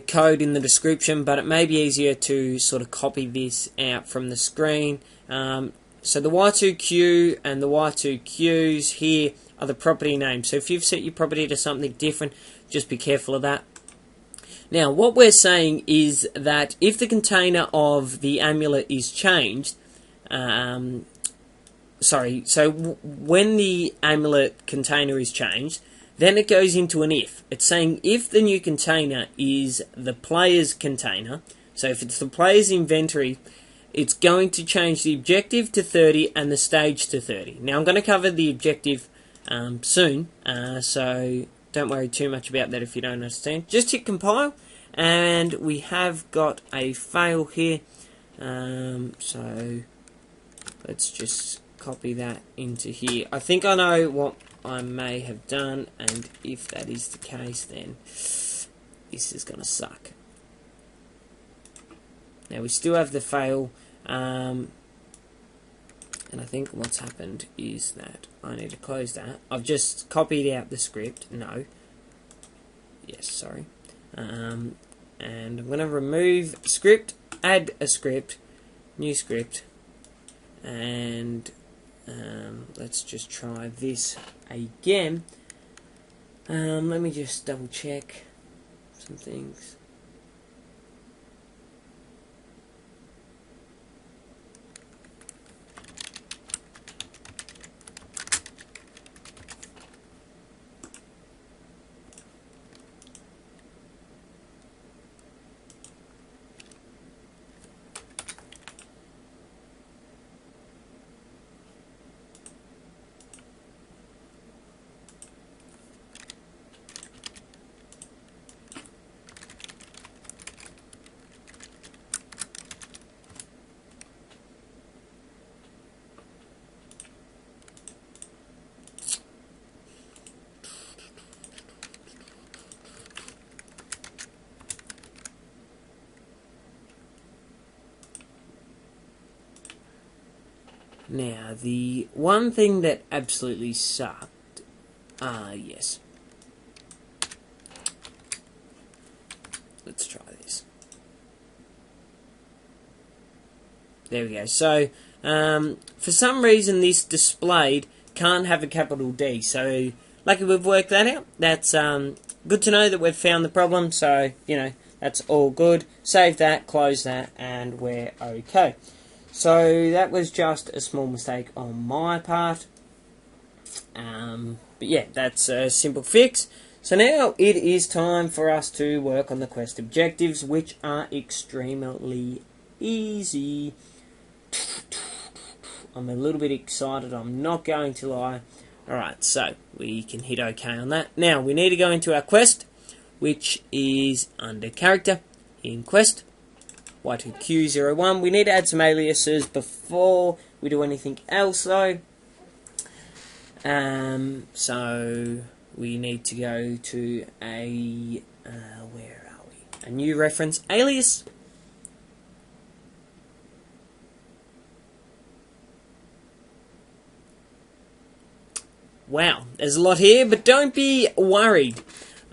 S1: code in the description, but it may be easier to sort of copy this out from the screen. So the Y2Q and the Y2Qs here are the property names. So if you've set your property to something different, just be careful of that. Now what we're saying is that if the container of the amulet is changed, when the amulet container is changed, then it goes into an if. It's saying if the new container is the player's container, so if it's the player's inventory, it's going to change the objective to 30 and the stage to 30. Now I'm going to cover the objective soon, so don't worry too much about that if you don't understand. Just hit compile, and we have got a fail here, so let's just copy that into here. I think I know what I may have done, and if that is the case, then this is going to suck. Now we still have the fail, and I think what's happened is that I need to close that. I've just copied out the script. No. Yes, sorry. And I'm going to remove script, add a script, new script, and let's just try this again. Let me just double check some things. Now, the one thing that absolutely sucked, yes. Let's try this. There we go. So, for some reason this displayed can't have a capital D. So, lucky we've worked that out. That's good to know that we've found the problem. So, you know, that's all good. Save that, close that, and we're okay. So, that was just a small mistake on my part. But yeah, that's a simple fix. So now it is time for us to work on the quest objectives, which are extremely easy. I'm a little bit excited, I'm not going to lie. Alright, so we can hit OK on that. Now we need to go into our quest, which is under character, in quest, Y2Q01. We need to add some aliases before we do anything else though. So we need to go to a, where are we? A new reference alias. Wow, there's a lot here, but don't be worried.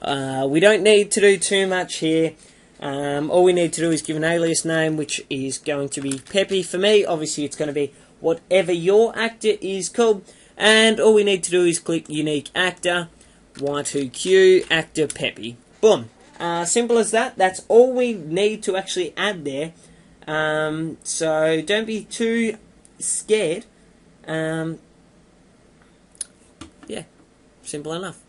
S1: We don't need to do too much here. All we need to do is give an alias name, which is going to be Peppy for me. Obviously, it's going to be whatever your actor is called. And all we need to do is click Unique Actor, Y2Q, Actor Peppy. Boom. Simple as that. That's all we need to actually add there. So don't be too scared. Yeah, simple enough.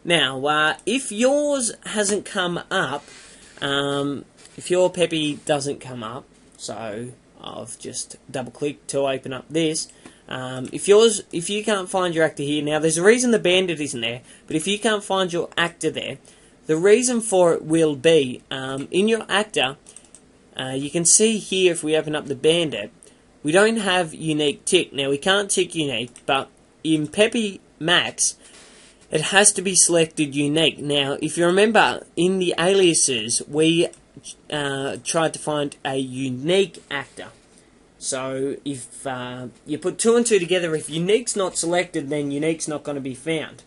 S1: Now, if yours hasn't come up, if your Peppy doesn't come up, so I've just double-clicked to open up this. If you can't find your actor here, now there's a reason the bandit isn't there, but if you can't find your actor there, the reason for it will be, in your actor, you can see here if we open up the bandit, we don't have unique tick. Now we can't tick unique, but in Peppy Max, it has to be selected unique. Now if you remember, in the aliases, we tried to find a unique actor. So if you put 2 and 2 together, if unique's not selected, then unique's not going to be found.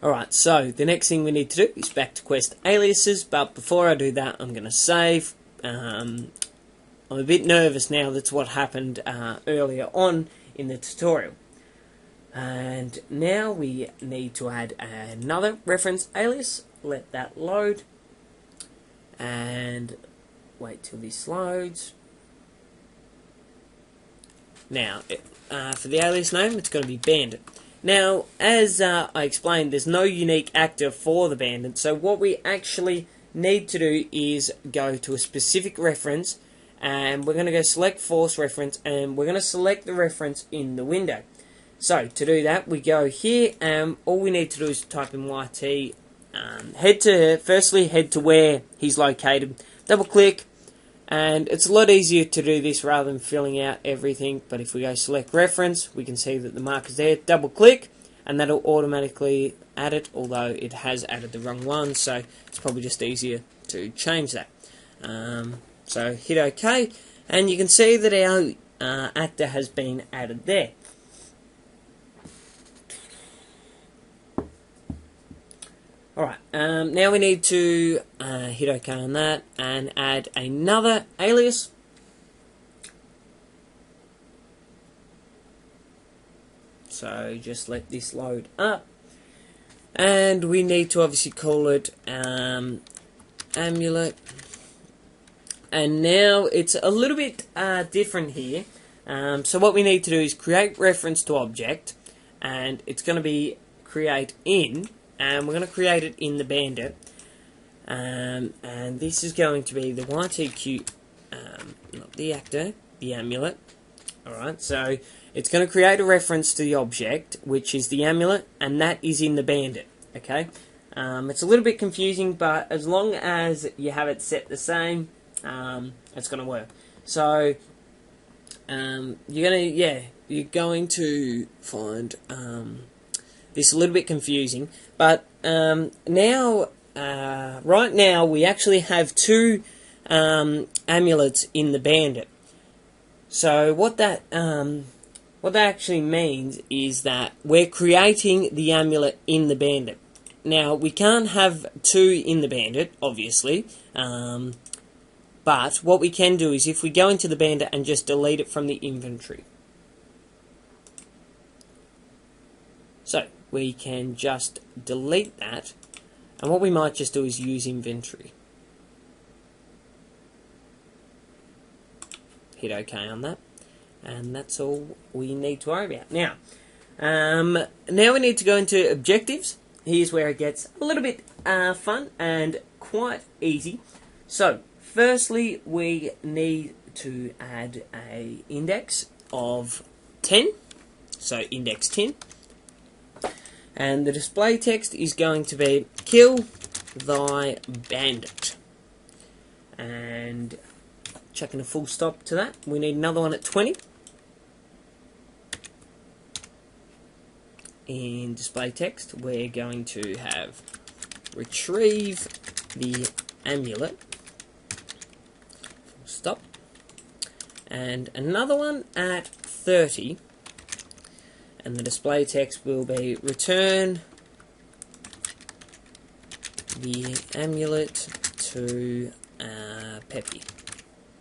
S1: Alright, so the next thing we need to do is back to quest aliases, but before I do that, I'm going to save. I'm a bit nervous now, that's what happened earlier on in the tutorial. And now we need to add another reference alias. Let that load. And wait till this loads. Now, for the alias name, it's going to be Bandit. Now, as I explained, there's no unique actor for the Bandit, so what we actually need to do is go to a specific reference, and we're going to go select Force Reference, and we're going to select the reference in the window. So, to do that, we go here, and all we need to do is type in YT, firstly head to where he's located, double click, and it's a lot easier to do this rather than filling out everything. But if we go select reference, we can see that the marker's there. Double click, and that'll automatically add it, although it has added the wrong one, so it's probably just easier to change that. So hit OK, and you can see that our actor has been added there. Alright, now we need to hit OK on that and add another alias. So just let this load up. And we need to obviously call it amulet. And now it's a little bit different here. So what we need to do is create reference to object. And it's going to be create in. And we're going to create it in the bandit, and this is going to be the YTQ, not the actor, the amulet. Alright, so it's going to create a reference to the object, which is the amulet, and that is in the bandit. Okay, it's a little bit confusing, but as long as you have it set the same, it's going to work. So you're going to find this a little bit confusing, but right now we actually have 2 amulets in the bandit. So what that actually means is that we're creating the amulet in the bandit. Now, we can't have two in the bandit, obviously, but what we can do is if we go into the bandit and just delete it from the inventory. So, we can just delete that, and what we might just do is use inventory. Hit OK on that, and that's all we need to worry about. Now we need to go into objectives. Here's where it gets a little bit fun and quite easy. So, firstly, we need to add a index of 10. So, index 10. And the display text is going to be, kill thy bandit. And chucking a full stop to that. We need another one at 20. In display text, we're going to have retrieve the amulet. Full stop. And another one at 30. And the display text will be return the amulet to Peppy.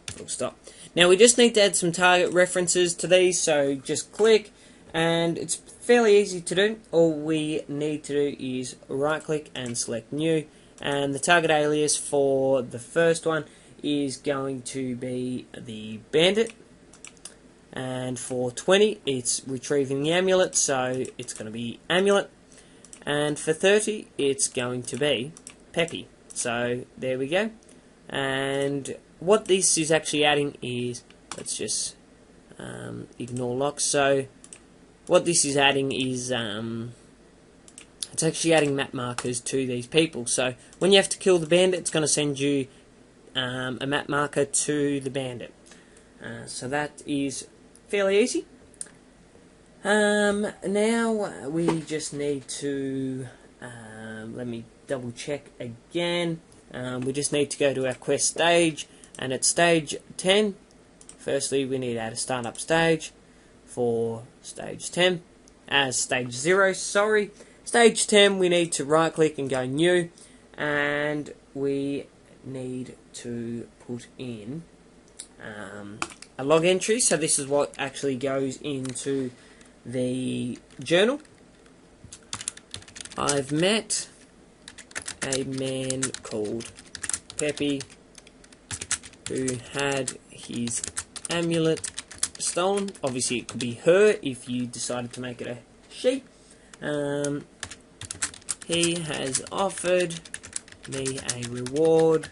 S1: Full stop. Now we just need to add some target references to these, so just click, and it's fairly easy to do. All we need to do is right click and select new, and the target alias for the first one is going to be the bandit, and for 20 it's retrieving the amulet, so it's going to be amulet, and for 30 it's going to be Peppy. So there we go. And what this is actually adding is, let's just ignore locks. So what this is adding is it's actually adding map markers to these people. So when you have to kill the bandit, it's going to send you a map marker to the bandit. So that is fairly easy. Now we just need to let me double check again. We just need to go to our quest stage, and at stage 10, firstly we need to add a startup stage for stage 10, as stage 0, sorry. Stage 10 we need to right click and go new, and we need to put in a log entry. So this is what actually goes into the journal. I've met a man called Peppy who had his amulet stolen. Obviously it could be her if you decided to make it a she. He has offered me a reward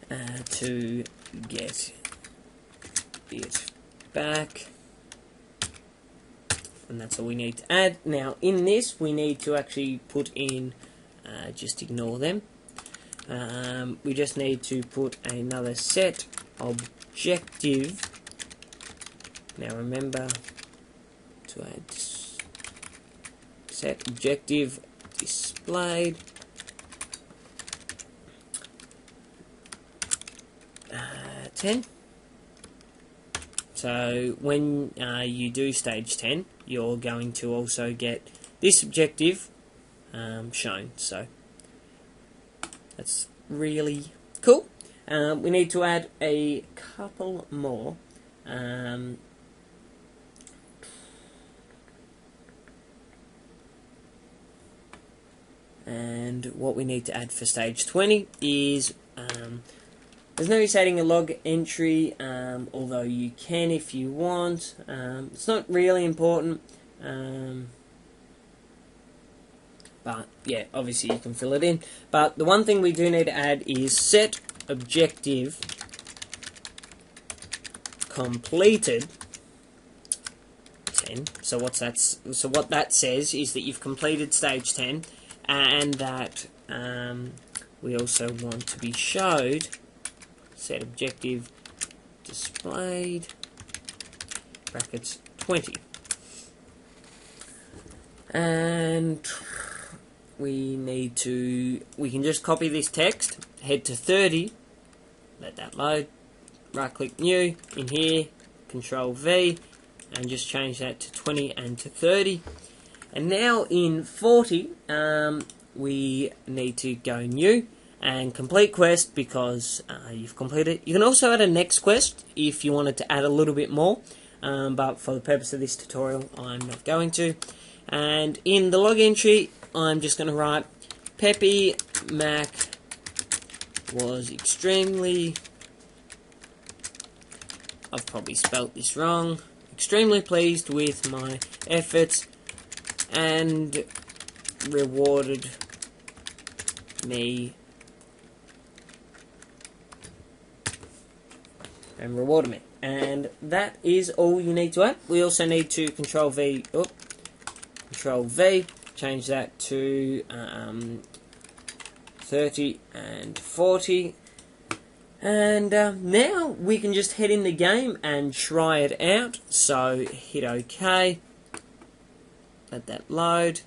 S1: to get it back, and that's all we need to add. Now in this we need to actually put in, just ignore them, we just need to put another set objective. Now remember to add set objective displayed 10. So when you do stage 10, you're going to also get this objective shown. So that's really cool. We need to add a couple more. And what we need to add for stage 20 is, there's no use adding a log entry, although you can if you want. It's not really important, but yeah, obviously you can fill it in. But the one thing we do need to add is set objective completed 10. So what that says is that you've completed stage 10, and that we also want to be showed set objective displayed brackets 20, and we can just copy this text, head to 30, let that load, right click new, in here, Control V, and just change that to 20 and to 30. And now in 40, we need to go new and complete quest because you've completed it. You can also add a next quest if you wanted to add a little bit more, but for the purpose of this tutorial, I'm not going to. And in the log entry, I'm just going to write Peppy Mac was extremely, I've probably spelt this wrong, extremely pleased with my efforts and rewarded me and that is all you need to add. We also need to Control V, change that to 30 and 40. And now we can just head in the game and try it out. So hit OK. Let that load.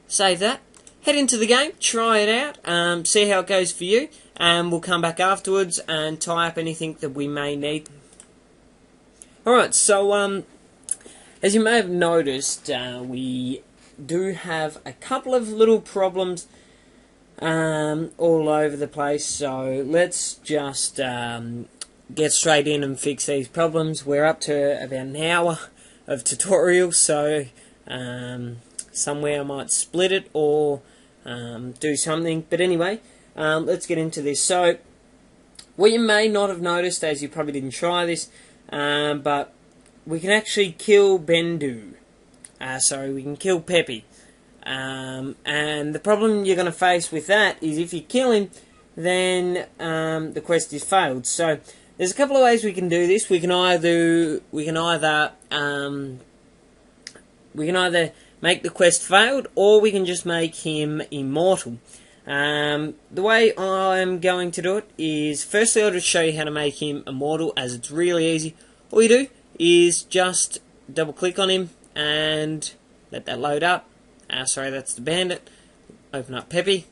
S1: Save that. Head into the game, try it out, see how it goes for you, and we'll come back afterwards and tie up anything that we may need. Alright, so as you may have noticed, we do have a couple of little problems all over the place, so let's just get straight in and fix these problems. We're up to about an hour of tutorial, so somewhere I might split it or do something, but anyway, let's get into this. So what you may not have noticed, as you probably didn't try this, but we can actually kill Bendu. Sorry, we can kill Peppy. And the problem you're going to face with that is if you kill him, then the quest is failed. So there's a couple of ways we can do this. We can either make the quest failed, or we can just make him immortal. The way I'm going to do it is, firstly I'll just show you how to make him immortal, as it's really easy. All you do is just double click on him and let that load up. Sorry, that's the bandit. Open up Peppy.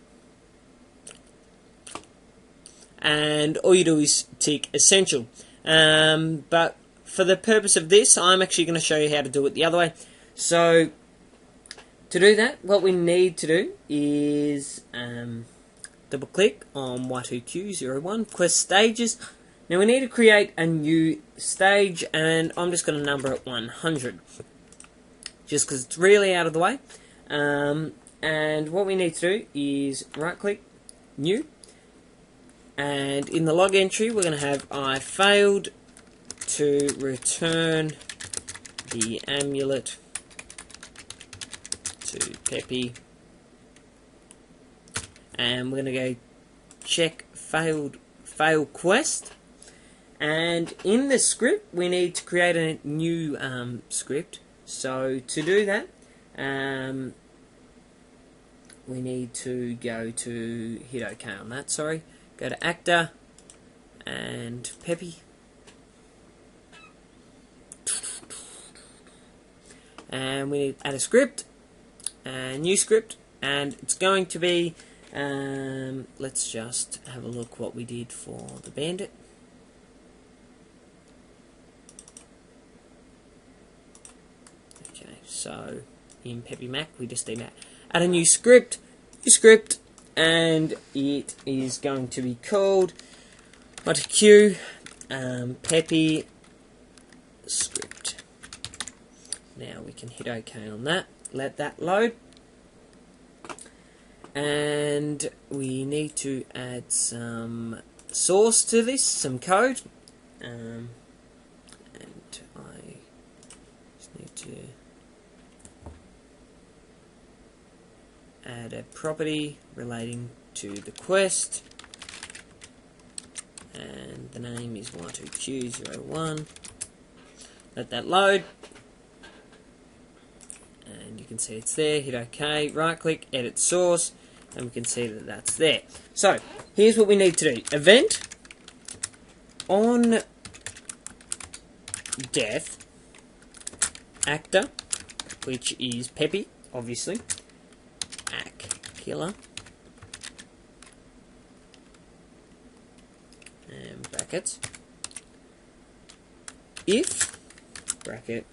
S1: And all you do is tick essential. But for the purpose of this, I'm actually going to show you how to do it the other way. So to do that, what we need to do is double click on Y2Q01 quest stages. Now we need to create a new stage, and I'm just going to number it 100 just because it's really out of the way. And what we need to do is right click, new, and in the log entry we're going to have I failed to return the amulet to Peppy, and we're going to go check fail quest, and in the script we need to create a new script. So to do that, we need to go to hit OK on that, sorry, go to actor and Peppy, and we need to add a script, a new script, and it's going to be, let's just have a look what we did for the bandit. Okay, so in Peppy Mac we just need to add a new script, and it is going to be called Q Peppy script. Now we can hit OK on that, let that load, and we need to add some source to this, some code, and I just need to add a property relating to the quest, and the name is Y2Q01. Let that load, and you can see it's there. Hit OK, right click, edit source, and we can see that that's there. So here's what we need to do: event on death actor, which is Peppy, obviously, killer, brackets, if, bracket,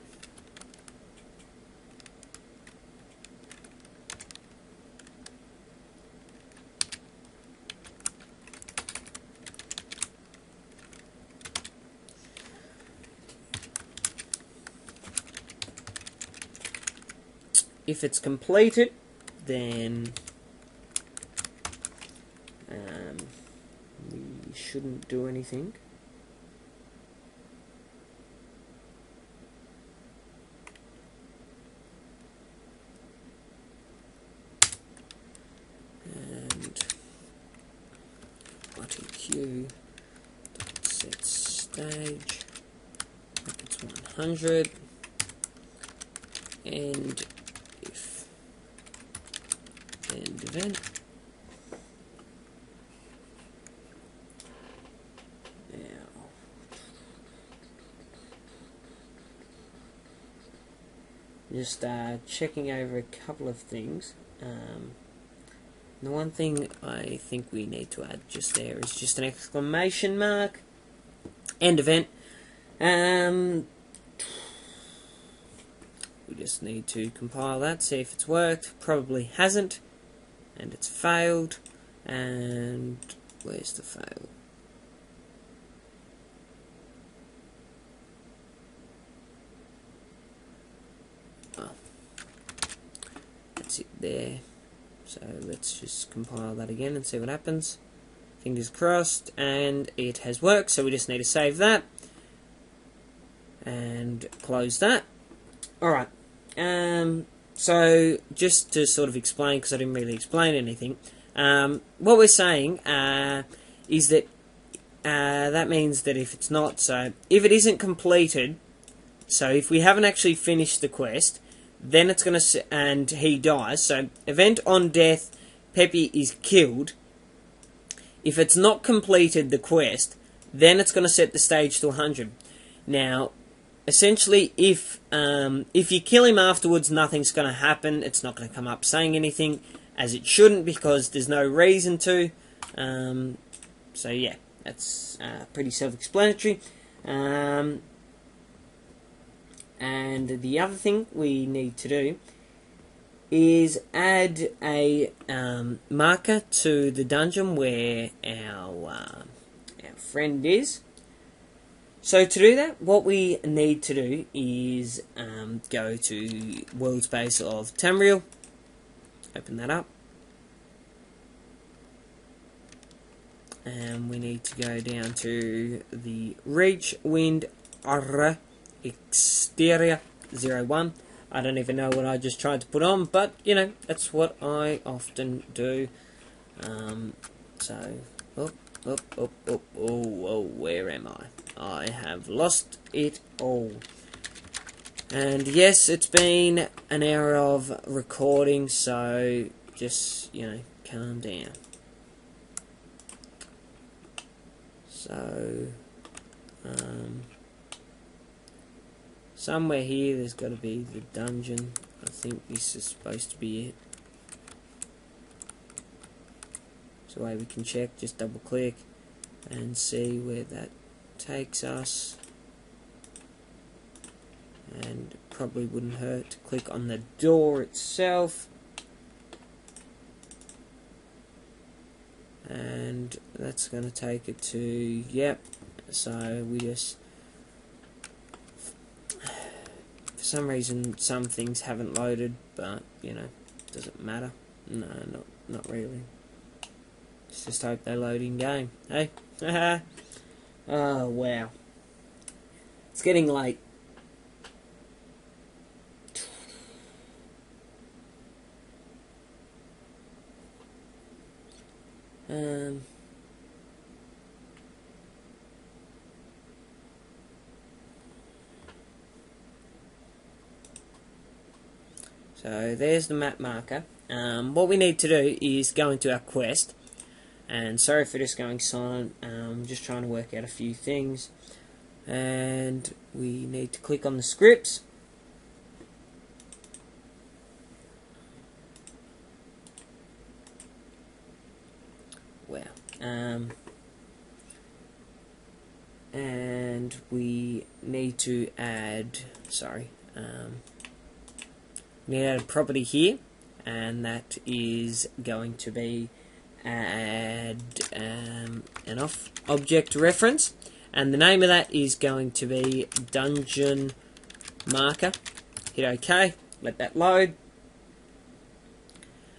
S1: if it's completed, then we shouldn't do anything. And RTQ set stage, it's 100, and if end event. Just checking over a couple of things. The one thing I think we need to add just there is just an exclamation mark. End event. We just need to compile that, see if it's worked. Probably hasn't, and it's failed. And where's the fail? It there. So let's just compile that again and see what happens. Fingers crossed, and it has worked, so we just need to save that and close that. Alright, so just to sort of explain, because I didn't really explain anything, what we're saying is that that means that if it's not, so if it isn't completed, so if we haven't actually finished the quest, then it's going to, and he dies, so event on death, Peppy is killed. If it's not completed the quest, then it's going to set the stage to 100. Now, essentially, if you kill him afterwards, nothing's going to happen. It's not going to come up saying anything, as it shouldn't, because there's no reason to. So yeah, that's pretty self-explanatory. And the other thing we need to do is add a marker to the dungeon where our friend is. So to do that, what we need to do is go to world space of Tamriel, open that up, and we need to go down to the reach wind exterior 01. I don't even know what I just tried to put on, but you know, that's what I often do. So oh, where am I? I have lost it all. And yes, it's been an hour of recording, so just, you know, calm down. So somewhere here there's got to be the dungeon. I think this is supposed to be it. So we can check, just double click and see where that takes us. And it probably wouldn't hurt to click on the door itself. And that's going to take it to, yep, so we just, for some reason some things haven't loaded, but you know, does it matter? No, not really. Let's just hope they load in game. Hey? Oh wow. It's getting late. So there's the map marker. What we need to do is go into our quest. And sorry for just going silent. I'm just trying to work out a few things. And we need to click on the scripts. Wow. and we need to add, we need to add a property here, and that is going to be add an off object reference, and the name of that is going to be dungeon marker. Hit OK, let that load,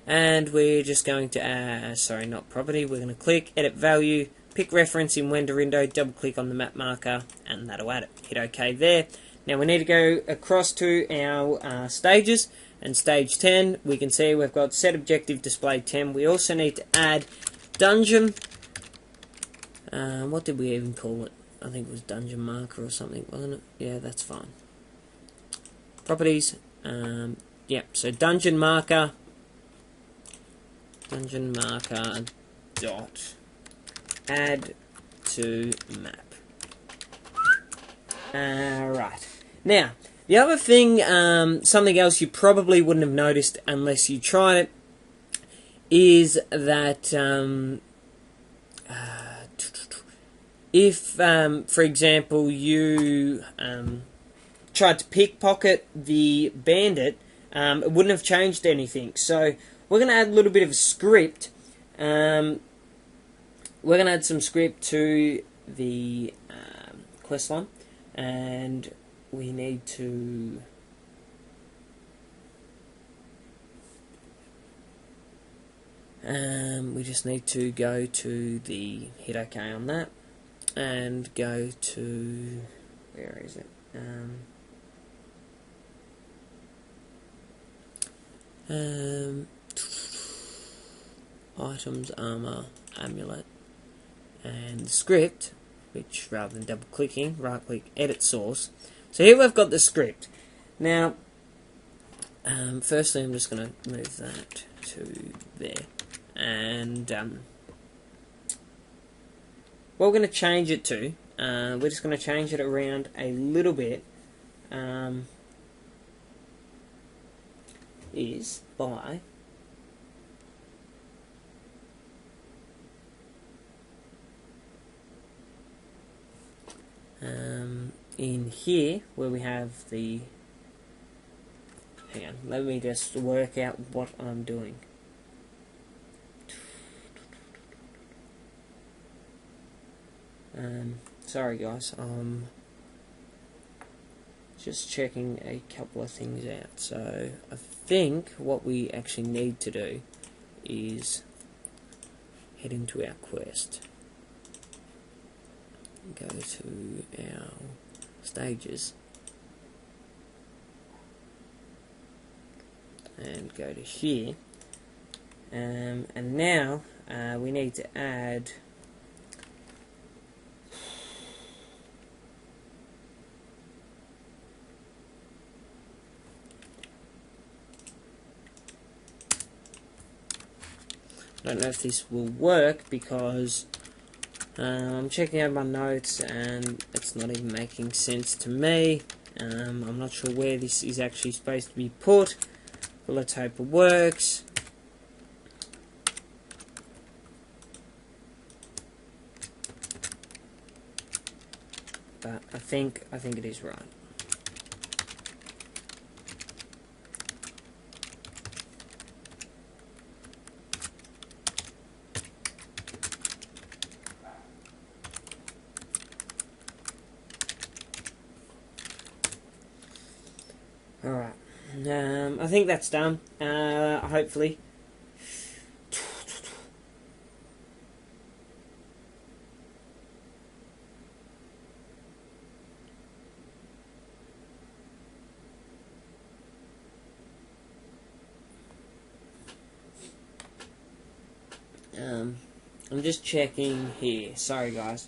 S1: and we're just going to add, not property, we're going to click edit value, pick reference in Render window, double click on the map marker, and that'll add it. Hit OK there. Now we need to go across to our stages, and stage 10, we can see we've got set objective display 10. We also need to add dungeon, what did we even call it? I think it was dungeon marker or something, wasn't it? Yeah, that's fine. Properties, so dungeon marker dot add to map. Right. Now, the other thing, something else you probably wouldn't have noticed unless you tried it, is that if, for example, you tried to pickpocket the bandit, it wouldn't have changed anything. So we're going to add a little bit of a script. We're going to add some script to the quest line, and we need to we just need to go to the hit OK on that, and go to, where is it? Items, armor, amulet, and script, which rather than double clicking, right click, edit source. So here we've got the script. Now, firstly I'm just going to move that to there, and what we're going to change it to, we're just going to change it around a little bit, is by in here where we have the, hang on, let me just work out what I'm doing. Sorry guys, just checking a couple of things out. So I think what we actually need to do is head into our quest, go to our stages, and go to here, and now we need to add I don't know if this will work because I'm checking out my notes and it's not even making sense to me. I'm not sure where this is actually supposed to be put, but let's hope it works. But I think it is right. Alright, I think that's done, hopefully. I'm just checking here, sorry guys.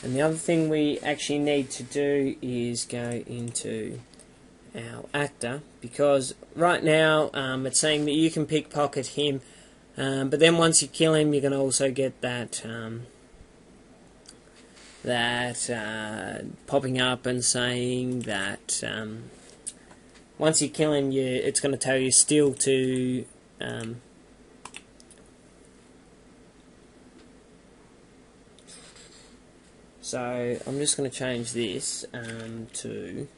S1: And the other thing we actually need to do is go into our actor, because right now it's saying that you can pickpocket him But then once you kill him, you're going to also get that popping up and saying that once you kill him, it's going to tell you still to so I'm just going to change this to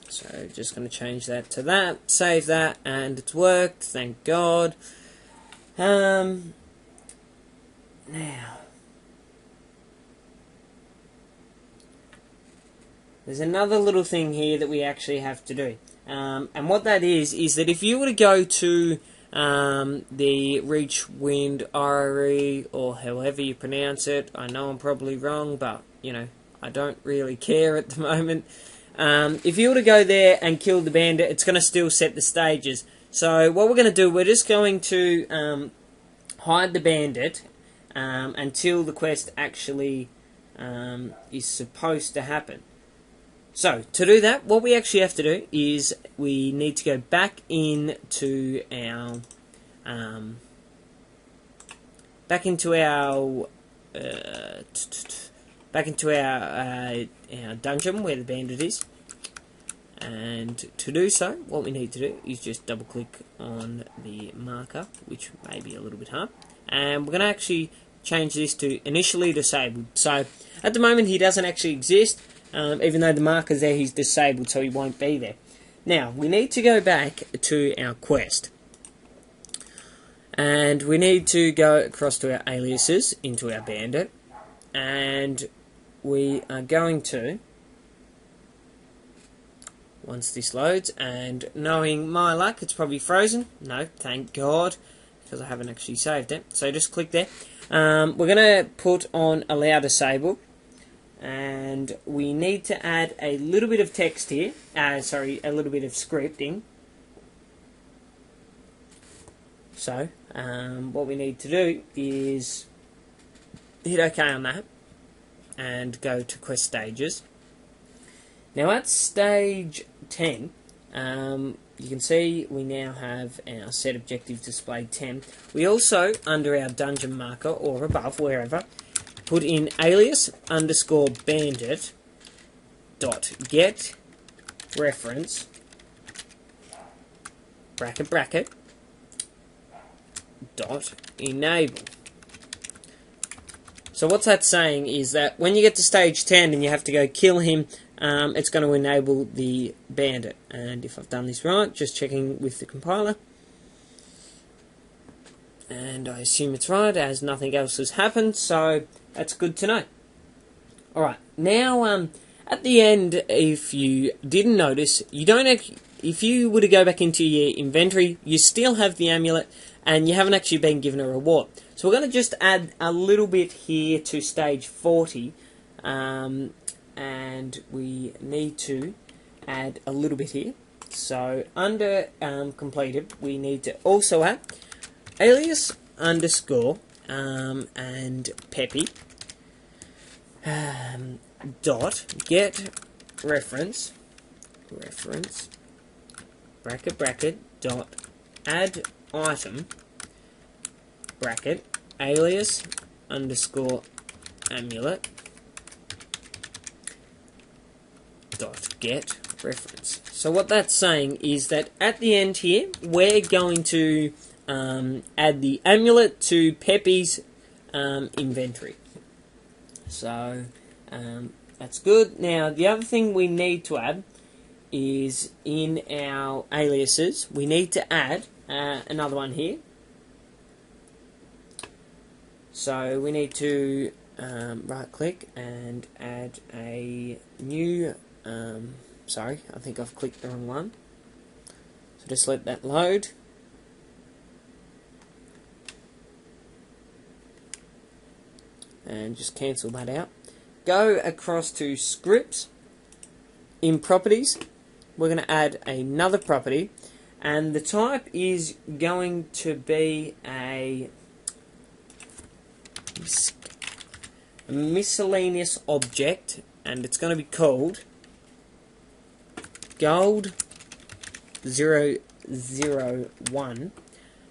S1: so just going to change that to that, save that, and it's worked, thank God. Now, there's another little thing here that we actually have to do. And what that is that if you were to go to the Reachwind Eyrie, or however you pronounce it, I know I'm probably wrong, but, you know, I don't really care at the moment. If you were to go there and kill the bandit, it's going to still set the stages. So what we're going to do, we're just going to hide the bandit until the quest actually is supposed to happen. So to do that, what we actually have to do is we need to go back into our our dungeon where the bandit is. And to do so, what we need to do is just double click on the marker, which may be a little bit hard, and we're going to actually change this to initially disabled. So at the moment he doesn't actually exist, even though the marker's there, he's disabled, so he won't be there. Now we need to go back to our quest, and we need to go across to our aliases into our bandit, and we are going to, once this loads, and knowing my luck, it's probably frozen. No, thank God, because I haven't actually saved it. So just click there. We're going to put on allow disable, and we need to add a little bit of text here. Sorry, a little bit of scripting. So what we need to do is hit OK on that and go to quest stages. Now at stage 10, you can see we now have our set objective displayed 10. We also, under our dungeon marker or above, wherever, put in alias underscore bandit dot get reference bracket bracket dot enable. So what's that saying is that when you get to stage 10 and you have to go kill him, it's going to enable the bandit. And if I've done this right, just checking with the compiler, and I assume it's right as nothing else has happened, so that's good to know. Alright, now at the end, if you didn't notice, you don't if you were to go back into your inventory, you still have the amulet and you haven't actually been given a reward. So we're going to just add a little bit here to stage 40, and we need to add a little bit here. So under completed, we need to also add alias underscore and Peppy dot get reference bracket bracket dot add item bracket alias underscore amulet dot get reference. So what that's saying is that at the end here, we're going to add the amulet to Peppy's inventory. So that's good. Now the other thing we need to add is in our aliases, we need to add another one here. So we need to right click and add a new, sorry, I think I've clicked the wrong one. So just let that load. And just cancel that out. Go across to scripts. In properties, we're going to add another property, and the type is going to be a miscellaneous object, and it's going to be called gold 001,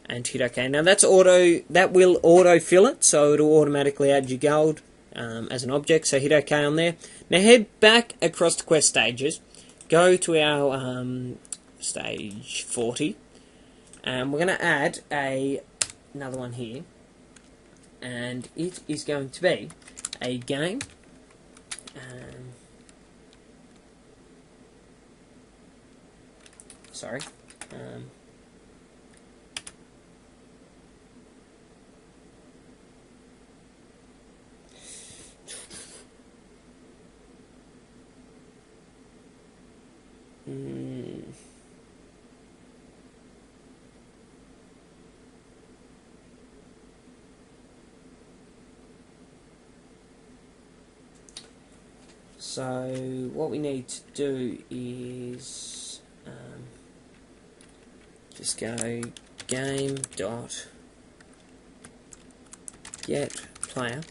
S1: and hit OK. Now that will auto fill it, so it'll automatically add your gold as an object. So hit OK on there. Now head back across the quest stages, go to our stage 40, and we're going to add another one here, and it is going to be a game. Sorry. So what we need to do is just go game dot get player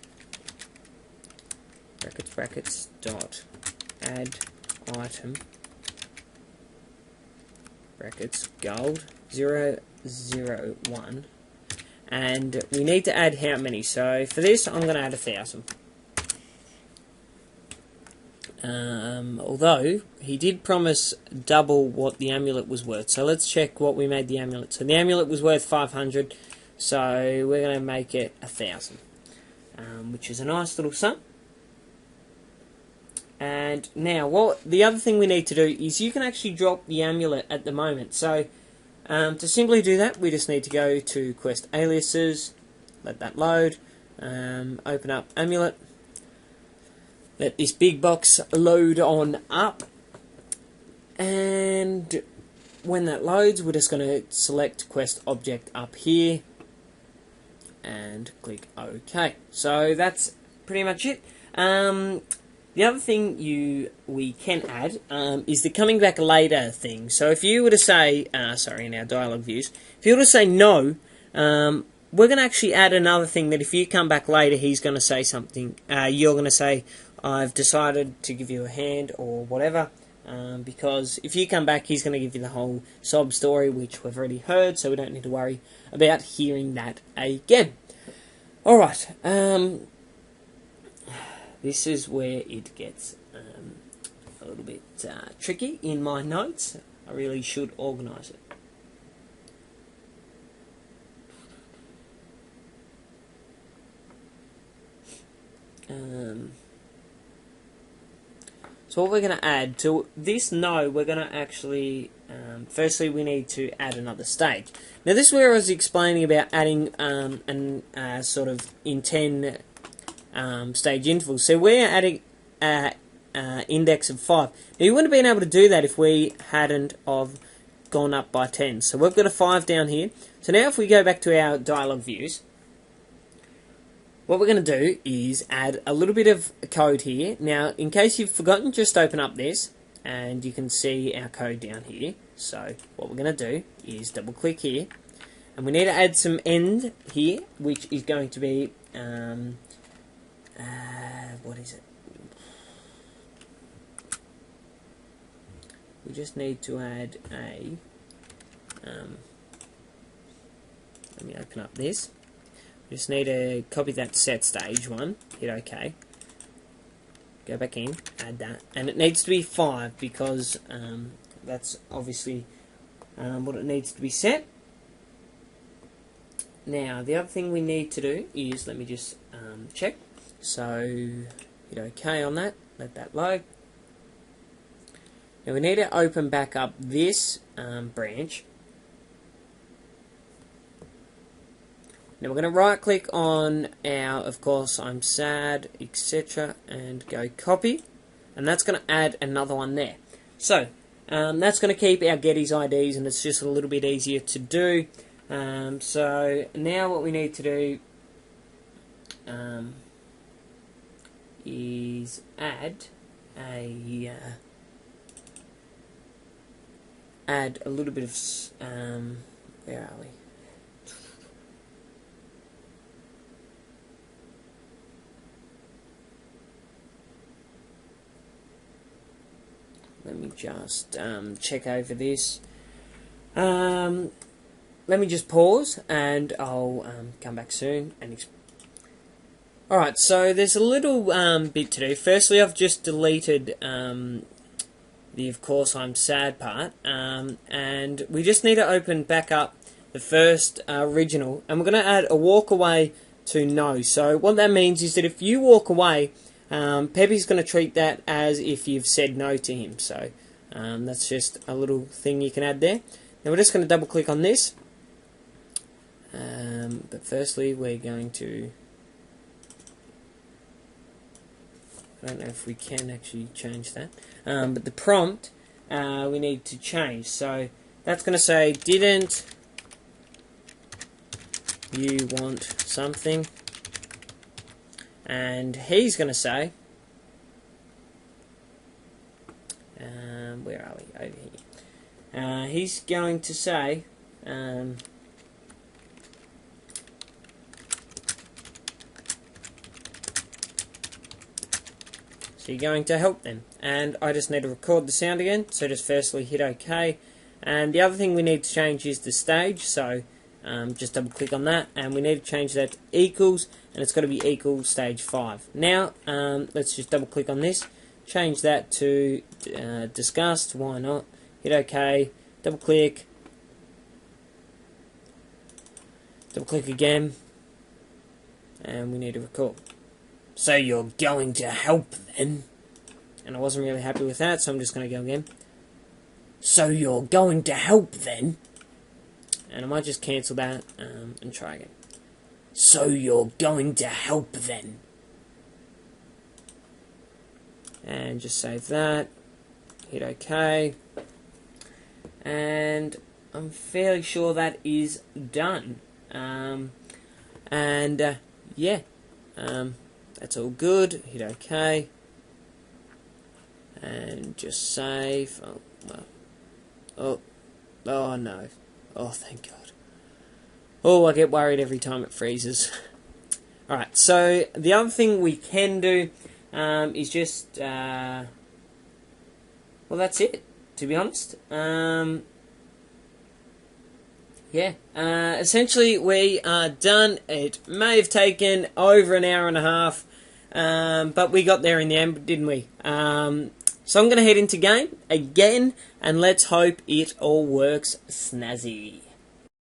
S1: brackets dot add item brackets gold 001, and we need to add how many. So for this I'm going to add 1,000. Although he did promise double what the amulet was worth, so let's check what we made the amulet. So the amulet was worth 500, so we're going to make it 1,000, which is a nice little sum. And now, the other thing we need to do is you can actually drop the amulet at the moment. So to simply do that, we just need to go to quest aliases, let that load, open up amulet. Let this big box load on up, and when that loads, we're just going to select quest object up here and click OK. So that's pretty much it. The other thing we can add is the coming back later thing. So if you were to say, in our dialog views, if you were to say no, we're going to actually add another thing that if you come back later, he's going to say something. You're going to say, I've decided to give you a hand or whatever, because if you come back, he's going to give you the whole sob story, which we've already heard, so we don't need to worry about hearing that again. Alright, this is where it gets a little bit tricky in my notes. I really should organise it. So what we're going to add to this we're going to actually, firstly we need to add another stage. Now this is where I was explaining about adding sort of in 10 stage intervals. So we're adding index of 5. Now you wouldn't have been able to do that if we hadn't of gone up by 10. So we've got a 5 down here. So now if we go back to our dialog views, what we're going to do is add a little bit of code here. Now, in case you've forgotten, just open up this, and you can see our code down here. So, what we're going to do is double-click here, and we need to add some end here, which is going to be, what is it? We just need to add a, let me open up this. Just need to copy that to set stage 1, hit OK, go back in, add that, and it needs to be 5 because that's obviously what it needs to be set. Now the other thing we need to do is, let me just check, so hit OK on that, let that load. Now we need to open back up this branch. Now we're going to right click on our, of course, I'm sad, etc. and go copy. And that's going to add another one there. So, That's going to keep our Getty's IDs, and it's just a little bit easier to do. So now what we need to do is add a little bit of where are we? Let me just check over this. Let me just pause, and I'll come back soon. Alright, so there's a little bit to do. Firstly, I've just deleted the "of course I'm sad" part, and we just need to open back up the first original, and we're going to add a walk away to no. So what that means is that if you walk away, Peppy's going to treat that as if you've said no to him. So that's just a little thing you can add there. Now we're just going to double click on this, but firstly we're going to, I don't know if we can actually change that, but the prompt we need to change. So that's going to say, didn't you want something? And he's going to say, where are we? Over here. He's going to say, so you're going to help them. And I just need to record the sound again, so just firstly hit OK. And the other thing we need to change is the stage, so just double click on that, and we need to change that to equals, and it's got to be equal stage 5. Now let's just double click on this, change that to discussed, why not, hit OK, double click again, and we need to record. So you're going to help then? And I wasn't really happy with that, so I'm just going to go again. So you're going to help then? And I might just cancel that and try again. So you're going to help then? And just save that. Hit OK. And I'm fairly sure that is done. Yeah. That's all good. Hit OK. And just save. Oh, well. Oh no. Oh, thank God. Oh, I get worried every time it freezes. Alright, so the other thing we can do is just, well, that's it, to be honest. Yeah, essentially we are done. It may have taken over an hour and a half, but we got there in the end, didn't we? So I'm going to head into game again, and let's hope it all works snazzy.